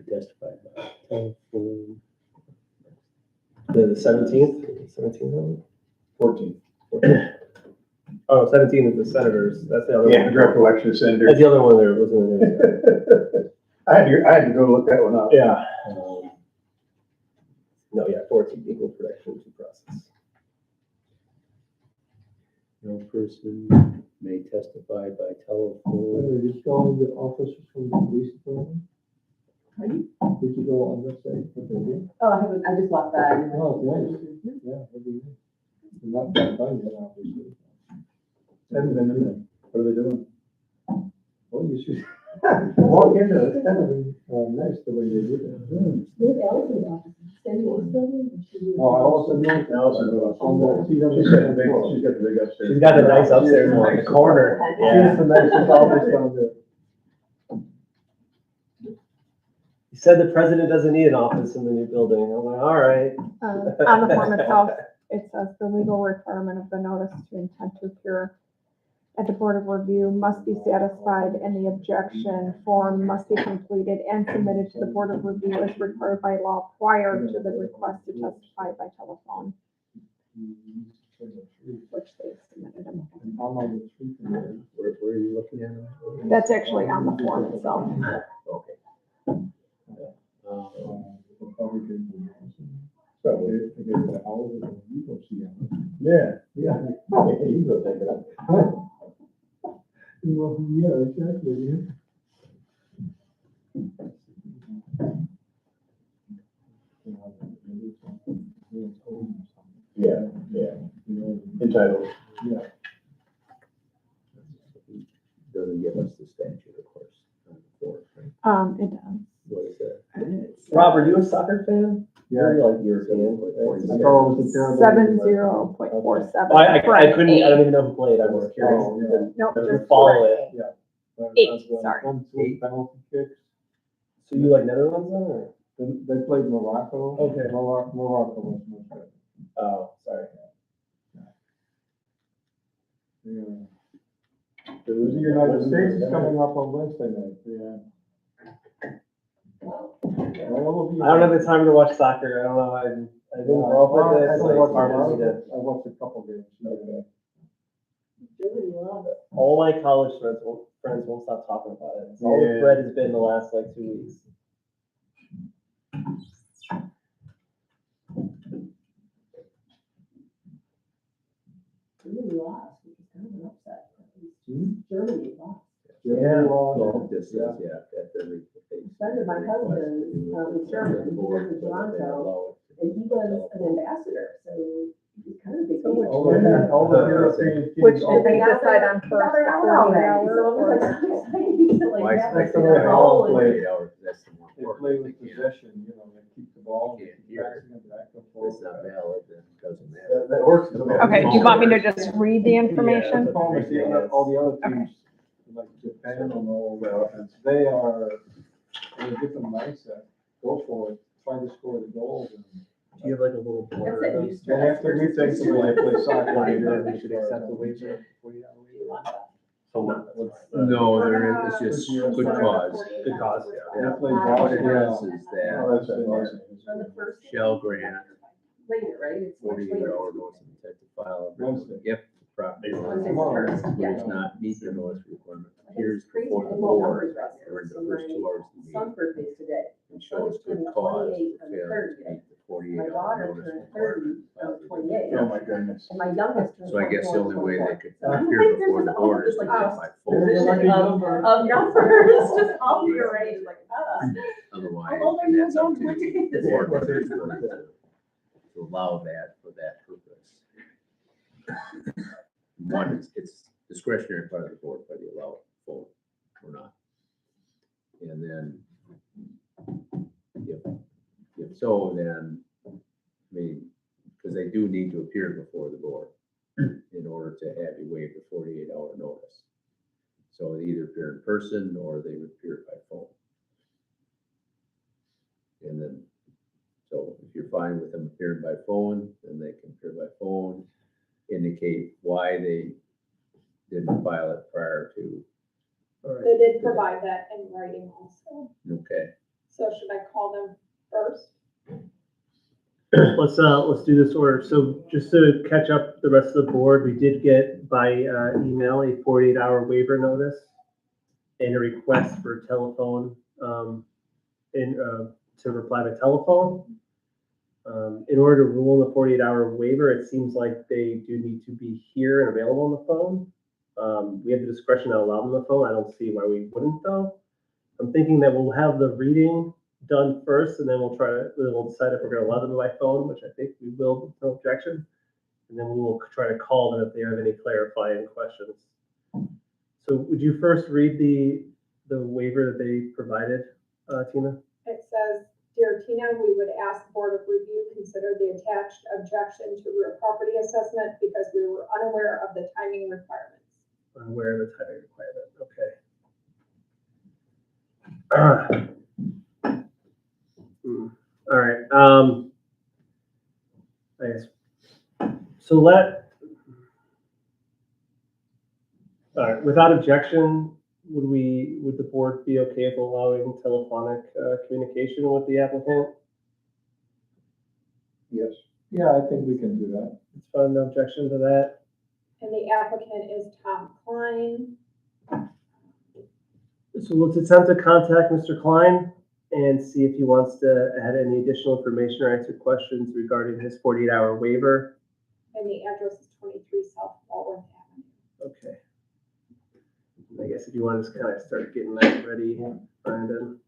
Testify by telephone. The 17th? 17th. 14th. Oh, 17 is the senators, that's the other Yeah, one. direct election senator. That's the other one there, wasn't it? I had to go look that one up. Yeah. No, yeah, 14, equal protection due process. No person may testify by telephone. Did you go in the office from the police department? Pardon? Did you go on that side? Oh, I haven't, I just walked by. Oh, nice. Yeah, that'd be nice. Not that fun yet, obviously. Haven't been in there. What are they doing? Well, you should walk into it. It's kind of, nice the way they do that. Where's Allison's office? Samuel's building? Or should we- Oh, Allison, Allison, on the, she's got the big, she's got the big upstairs. She's got the nice upstairs one in the corner. She's the nicest office down there. He said the president doesn't need an office in the new building. I'm like, all right. On the form itself, it says the legal requirement of the notice to intent to appear at the Board of Review must be satisfied and the objection form must be completed and submitted to the Board of Review as required by law prior to the request to testify by telephone, which they submitted. I'm on the street from there. Where are you looking at? That's actually on the form itself. Okay. Yeah, yeah. You go take it up. Well, yeah, exactly, yeah. Yeah, yeah. Entitled. Doesn't give us the statute, of course. On the board, right? It does. What is that? Robert, you a soccer fan? You're like European. I thought it was a terrible. 70.47. I couldn't, I don't even know who played. I was curious. Oh, yeah. Nope, Just just follow it. Eight, sorry. Eight penalty kicks. So you like Netherlands then, or? They played Morocco. Okay. Morocco was much better. Oh, sorry. Yeah. The United States is coming up on Wednesday night, yeah. I don't have the time to watch soccer. I don't know. I didn't grow up with it. So it's hard for me to. I watched a couple games. Really love it. All my college friends won't stop talking about it. It's all the Yeah. thread has been the last like 2 weeks. Germany lost, which is kind of an upset. Germany lost. Yeah. Well, this is, yeah, at the. A friend of my husband, is German, he lives in Toronto, and he was an ambassador, so he's kind of big. All the European teams. Which did they decide on Got first, it the out 48 already, hour so it was like, or? so exciting to like Why have is it that in a roll and- Play hours, that's the more They important. play with They can't- possession, you know, they keep the ball, Can't keep hear passing it back and forth. It's not valid, then it doesn't matter. That works. Okay, do you want me to just read the information? All the other teams, like Japan and all, they are in a different mindset. Go for it, try to score the goals. And Do you have like a little That's border? it, you stress. then after we take the way they play soccer. Why they you don't think we should accept the waiver. waiver? 48 hour Do you want that? So No, there is, it's just good cause. Good cause, They Yeah. play What ball, it yeah. is Oh, that that's awesome. On the first. Shell grant, Later, right? It's much 48 later. hour notice of intent to file. Wednesday. If the property Wednesday's owner the first, yeah. does not meet the notice requirement, I think appears it's crazy before the to know board numbers right now. during the So first my 2 hours of the meeting son's birthday's today. and shows good cause for failure to meet the 48 My hour daughter notice turned requirement. 30, 28. Oh, my goodness. And my youngest turned. So I guess the only way they 24. could So I'm appear like, before there's the all board this, is to like, get just my position phone. of numbers, just all your range, like, Otherwise, How old are and you that's up again? to the board whether it's going to allow that for that purpose. One, it's discretionary part of the board, whether you allow it full or not. And then, if so, then, I mean, because they do need to appear before the board in order to have you waive the 48 hour notice. So they either appear in person or they would appear by phone. And then, so if you're fine with them appearing by phone, then they can appear by phone, indicate why they didn't file it prior to. They did provide that in writing also. Okay, So should I call them first? let's do this order. So just to catch up the rest of the board, we did get by email a 48-hour waiver notice and a request for telephone, to reply by telephone. In order to rule in the 48-hour waiver, it seems like they do need to be here and available on the phone. We have the discretion to allow them the phone. I don't see why we wouldn't though. I'm thinking that we'll have the reading done first, and then we'll decide if we're gonna allow them by phone, which I think we will, with no objection. And then we will try to call them if they have any clarifying questions. So would you first read the waiver that they provided, Tina? It says, "Dear Tina, we would ask the Board of Review consider the attached objection to real property assessment because we were unaware of the timing requirements." Unaware of the timing requirement, okay. All right, I guess, so all right, without objection, would the board be okay with allowing telephonic communication with the applicant? Yes. Yeah, I think we can do that. It's fine, no objection to that. And the applicant is Tom Klein. So let's attempt to contact Mr. Klein and see if he wants to add any additional information or answer questions regarding his 48-hour waiver. And the address is 23 South Walworth Avenue. Okay. I guess if you want to just kind of start getting that ready, Brandon.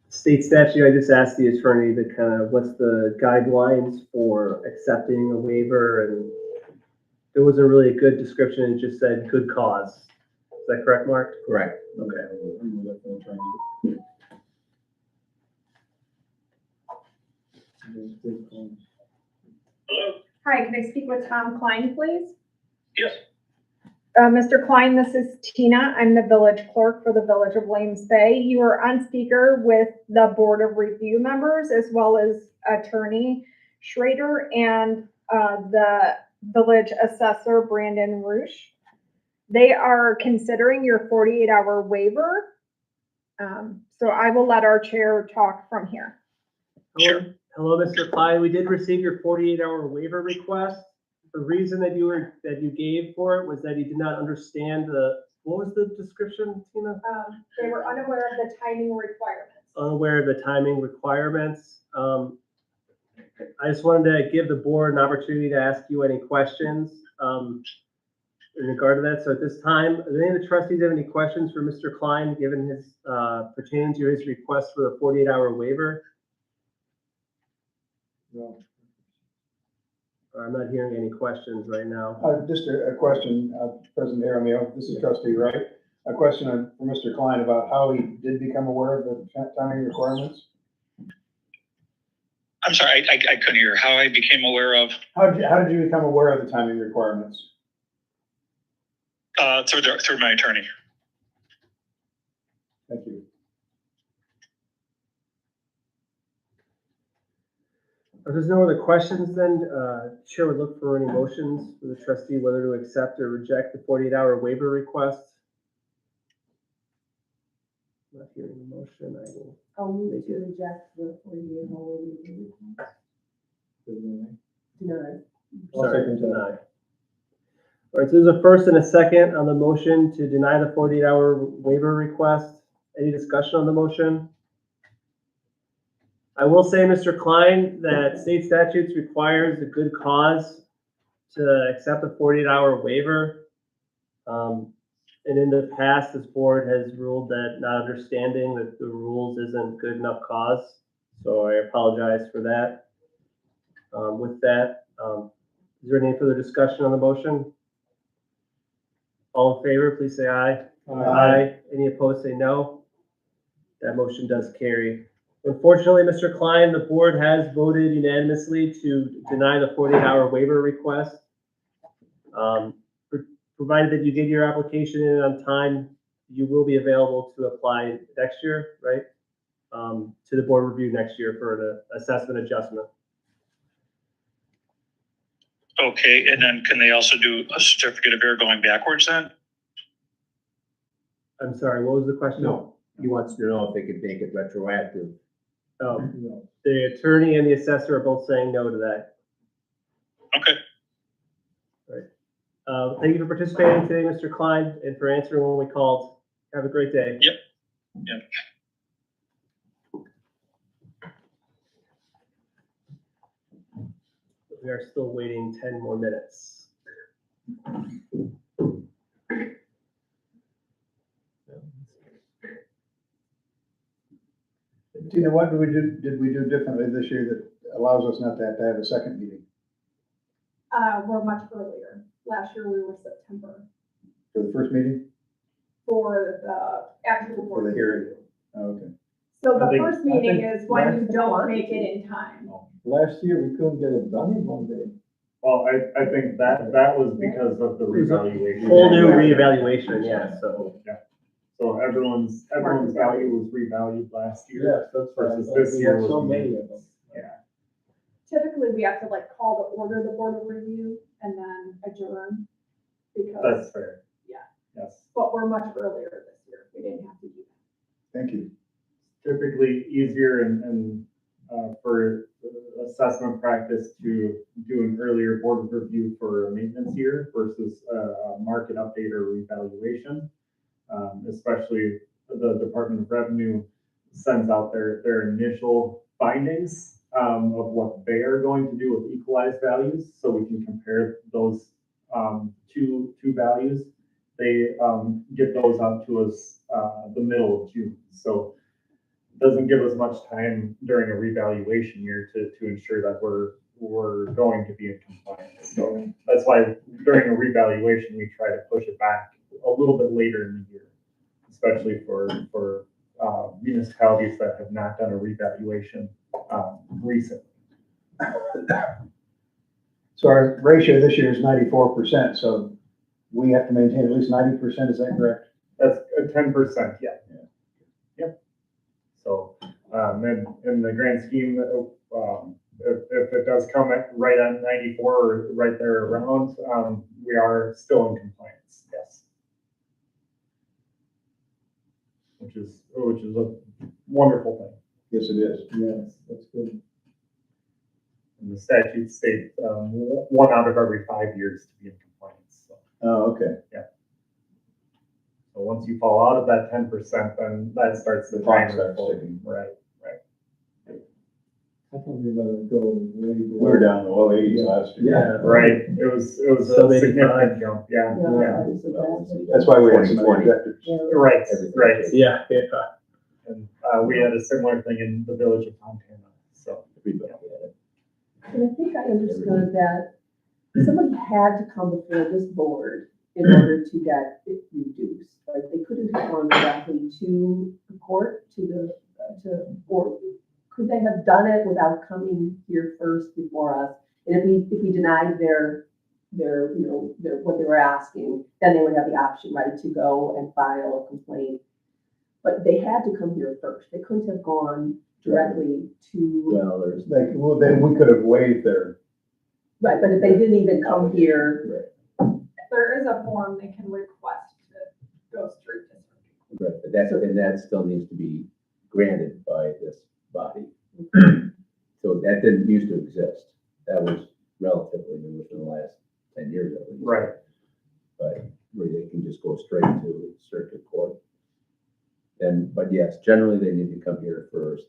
State statute, I just asked the attorney to kind of, what's the guidelines for accepting a waiver, and there wasn't really a good description, it just said good cause. Is that correct, Mark? Correct. Okay. Hi, can I speak with Tom Klein, please? Yes. Mr. Klein, this is Tina. I'm the village clerk for the Village of Williams Bay. You are on speaker with the Board of Review members as well as Attorney Schrader and the village assessor, Brandon Roosh. They are considering your 48-hour waiver. So I will let our chair talk from here. Sure. Hello, Mr. Klein. We did receive your 48-hour waiver request. The reason that you gave for it was that you did not understand what was the description, Tina? They were unaware of the timing requirements. Unaware of the timing requirements. I just wanted to give the board an opportunity to ask you any questions in regard to that. So at this time, do any of the trustees have any questions for Mr. Klein, given his pertaining to his request for the 48-hour waiver? No. I'm not hearing any questions right now. Just a question, President Aramio, this is Trustee Wright. A question for Mr. Klein about how he did become aware of the timing requirements. I'm sorry, I couldn't hear how I became aware of. How did you become aware of the timing requirements? Through my attorney. Thank you. If there's no other questions, then Chair would look for any motions for the trustee whether to accept or reject the 48-hour waiver request. Not hearing the motion, I will. I'll move to reject the 48-hour waiver request. Deny. Sorry, deny. All right, so there's a first and a second on the motion to deny the 48-hour waiver request. Any discussion on the motion? I will say, Mr. Klein, that state statutes requires a good cause to accept a 48-hour waiver. And in the past, this board has ruled that not understanding that the rules isn't good enough cause. So I apologize for that. With that, is there any further discussion on the motion? All in favor, please say aye. Aye. Any opposed, say no. That motion does carry. Unfortunately, Mr. Klein, the board has voted unanimously to deny the 48-hour waiver request. Provided that you get your application in on time, you will be available to apply next year, right? To the board review next year for the assessment adjustment. Okay, and then can they also do a certificate of error going backwards then? I'm sorry, what was the question? No, he wants to know if they could make it retroactive. Oh, the attorney and the assessor are both saying no to that. Okay, Thank you for participating today, Mr. Klein, and for answering when we called. Have a great day. Yep. Yep. We are still waiting 10 more minutes. Tina, what did we do differently this year that allows us not to have a second meeting We're much earlier. Last year we were September for the first meeting? for the actual For board. the hearing? Oh, okay. So the I think- first meeting I think is when you last- don't make it in time. Last year, we couldn't get it done in one day. Well, I think that was because of the revaluation. Whole new reevaluation, yeah, so. So everyone's value was revalued last year. Yes, that's right. Versus this We year had was so many of them. Yeah, Typically, we have to like call to order the board of review and then adjourn. that's Because, fair. Yeah. Yes, but we're much earlier this year. We didn't have to do that. Thank you. typically easier and for assessment practice to do an earlier board review for a maintenance year versus a market update or revaluation. Especially the Department of Revenue sends out their initial findings of what they are going to do with equalized values, so we can compare those two values. They get those out to us the middle of June, so it doesn't give us much time during a revaluation year to ensure that we're going to be in compliance. So that's why during a revaluation, we try to push it back a little bit later in the year, especially for municipalities that have not done a revaluation recently. So our ratio this year is 94%, so we have to maintain at least 90%, is that correct? That's 10%, yeah. Yep. So, in the grand scheme, if it does come at right on 94 or right there around, we are still in compliance, yes. Which is a wonderful thing. Yes, it is. Yes, that's good. And the statute states, 1 out of every 5 years to be in compliance, so. Oh, okay. So once you fall out of that 10%, then that starts the The clock timer. starts ticking. Right. I thought we let it go way We were down in the low 80s last year. Yeah. Right, it was Sub a 85. significant jump, yeah. That's why we had so many 2020. objectors. Right, Everything right. changed. Yeah, And we had a similar thing in the village of Fontana, so. Everybody had it. And I think I understood that somebody had to come before this board in order to get it reduced. Like, they couldn't have gone directly to the court, or could they have done it without coming here first before us? And if we denied their, what they were asking, then they would have the option, right, to go and file a complaint. But they had to come here first. They couldn't have gone directly to, Well, there's, Then we could have waived their. right, but if they didn't even come here, There is a form they can request to go straight to circuit. right, but that still needs to be granted by this body. So that didn't used to exist. That was relatively new within the last 10 years at least. Right. But where they can just go straight to circuit court. But yes, generally they need to come here first.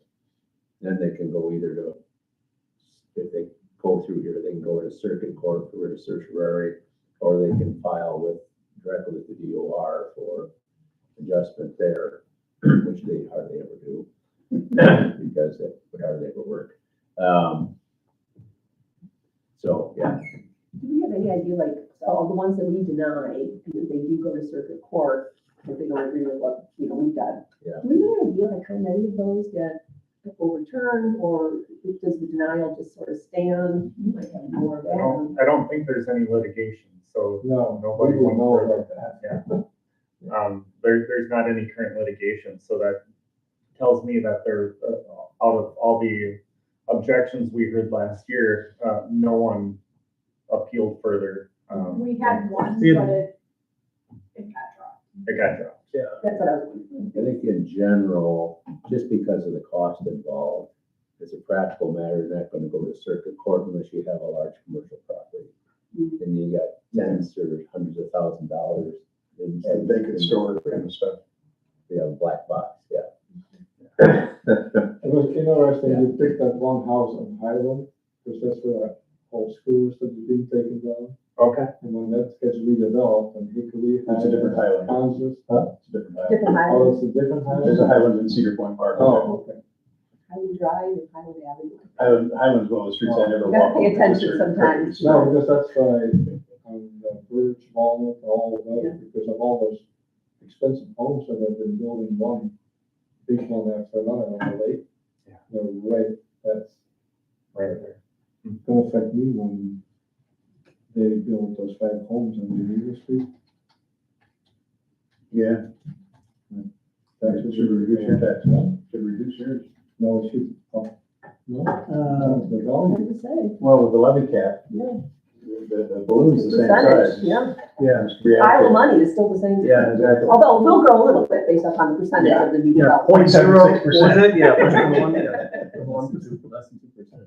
Then they can go either to, if they go through here, they can go to circuit court for a certiorari, or they can file directly with the DOR for adjustment there, which they hardly ever do, because it would hardly ever work. So, yeah, do we have any idea, like, all the ones that we deny, they do go to circuit court, if they don't agree with what, we've done? Yeah. Do we have any idea, like, how many of those get overturned, or does the denial just sort of stand? You might have more of that. I don't think there's any litigation, so No, nobody we would went know further. about that. Yeah. There's not any current litigation, so that tells me that there, out of all the objections we heard last year, no one appealed further. We had one, Yeah. but it got dropped. It got dropped. That's what I was wondering. I think in general, just because of the cost involved, as a practical matter, you're not gonna go to circuit court unless you have a large commercial property. And you got tens or hundreds of $1,000s. And vacant store kind of stuff. Yeah, black box, yeah. It was interesting, you picked that one house on Highland, because that's where all schools that is being taken down. Okay. And when that gets redeveloped, and Hickory. That's a different Highland. Kansas, huh? It's a different Highland. Different Oh, Highland, it's a different Highland? There's a Highland in Cedar Point Park. Oh, okay. Highland Drive and Highland Avenue. Highland's one of the streets I never You gotta walked. pay on. attention It's sometimes. No, because that's why, on Birch, Walnut, all of Yeah. those, because of all those expensive homes that have been building one big one after another on the lake. Yeah. No, right, that's Right there. gonna affect me when they build those 5 homes on the Union Street. Yeah, Taxes should reduce your tax, should reduce yours. No, it should, oh, no, the Hard volume. to say, Well, with the levy cap, yeah. the balloon's the same Percentage, size. yeah. Yeah, Just Pile react of money is still the same. yeah. Exactly. Although it will grow a little bit based upon the percentage of the new Yeah, development. 0.0, was 0.76%. it? Yeah, less than one, yeah. Less than 2%.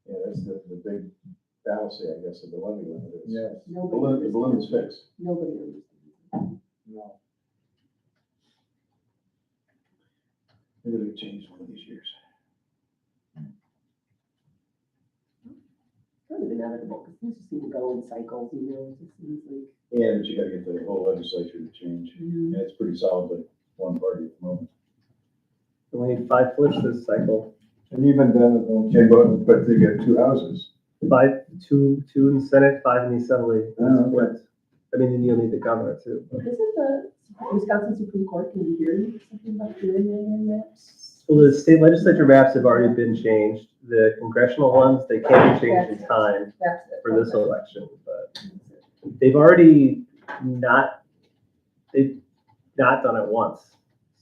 Yeah, that's the big fallacy, I guess, of the levy limit is. Yes, The Nobody balloon is understands. fixed. Nobody understands. no. Maybe they change one of these years. Kind of inevitable, because things just seem to go in cycles, you know, it just seems like. Yeah, but you gotta get the whole legislature to change. And it's pretty solidly one party at the moment. We need 5 flips this cycle. And even then, it don't. Okay, but they get 2 houses. 5, 2 in the Senate, 5 in the Assembly. Oh, Split. I mean, then you'll need the governor too. but- Isn't the Wisconsin Supreme Court going to be hearing something about hearing in maps? Well, the state legislature maps have already been changed. The congressional ones, they can't be changed in time That's it. for this election, but they've already they've not done it once,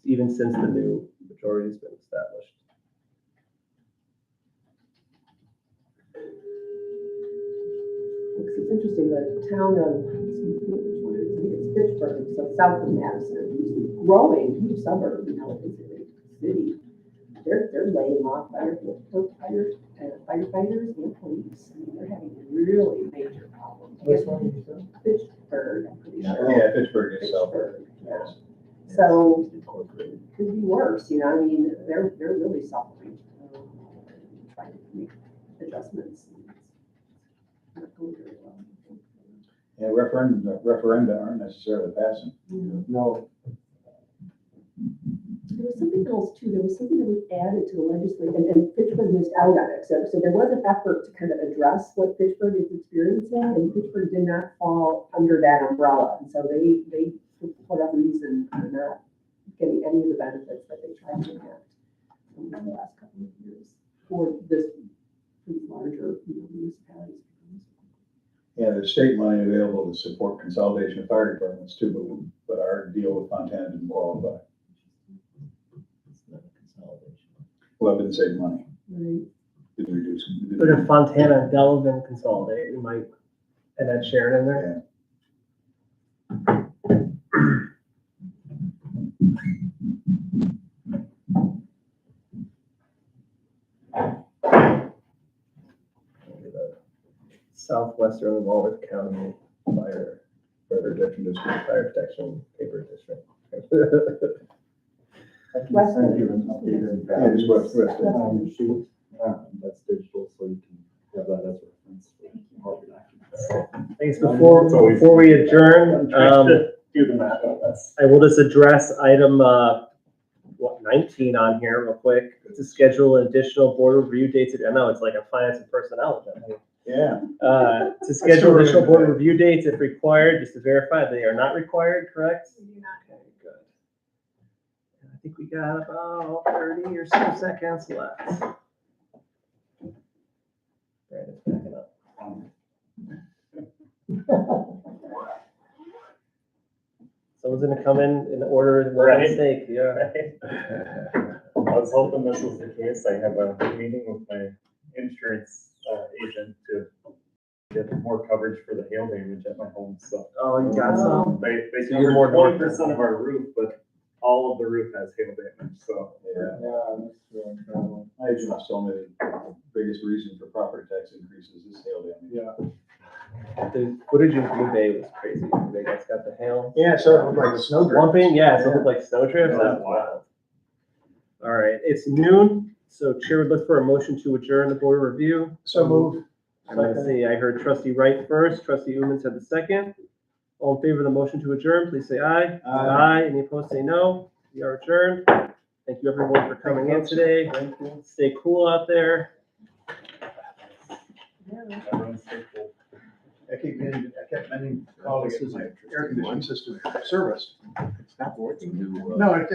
even since the new majority's been established. It's interesting, the town of, I think it's Pittsburgh, so south of Madison, which is a growing huge suburb, you know, it's a big city. They're laying off firefighters and police. I mean, they're having really major problems. Which one did you say? Pittsburgh, I'm pretty sure. Yeah, Pittsburgh is south. Pittsburgh, yeah. Yes. So it could be worse, you know, I mean, they're really suffering, trying to make adjustments. It's not going very well. Yeah, referenda aren't necessarily passing. No, There was something else too, there was something that was added to the legislature, and Pittsburgh missed out on it, so there was an effort to kind of address what Pittsburgh is experiencing, and Pittsburgh did not fall under that umbrella, and so they, for whatever reason, are not getting any of the benefits that they tried to enact in the last couple of years for these larger, you know, municipalities. Yeah, there's state money available to support consolidation of fire departments too, but our deal with Fontana didn't qualify. Well, it didn't save money, Right. didn't reduce. But if Fontana and Delavan consolidate, we might add Ed Sheeran in there. Southwestern Walworth County Fire Protection District, Fire Protection Paper District. I can send you an updated Yeah, just west. sheet. That's digital, so you can have that as a reference for all your documents. Thanks. Before we adjourn, Do the math on this. I will just address item 19 on here real quick. To schedule additional board review dates. I know it's like a finance and personnel agenda. Yeah. To schedule additional board review dates if required, just to verify they are not required, correct? We do not. Okay, good. I think we got about 30 or so seconds left. Brandon's backing up. Someone's gonna come in order of Right. mistake, yeah. I was hoping this was the case. I have a meeting with my insurance agent to get more coverage for the hail damage at my home, so. Oh, you got some? They So you're cover more 20% of our roof, but all of the roof has hail damage, so. I just so many, biggest reason for property tax increases is hail damage. Yeah. The footage in Green Bay was crazy. They guys got the hail. Yeah, so it looked like the snow drifts. Lumping, yeah, so it looked like snow drifts. That's wild. All right, it's noon, so Chair would look for a motion to adjourn the board review. So move. I'm gonna see, I heard trustee Wright first, trustee Uman said the second. All in favor of the motion to adjourn, please say aye. Aye. Any opposed, say no. We are adjourned. Thank you everyone for coming in today. Stay cool out there. Everyone's stay cool. I kept meaning calling it my air conditioning system service. It's not working. No, it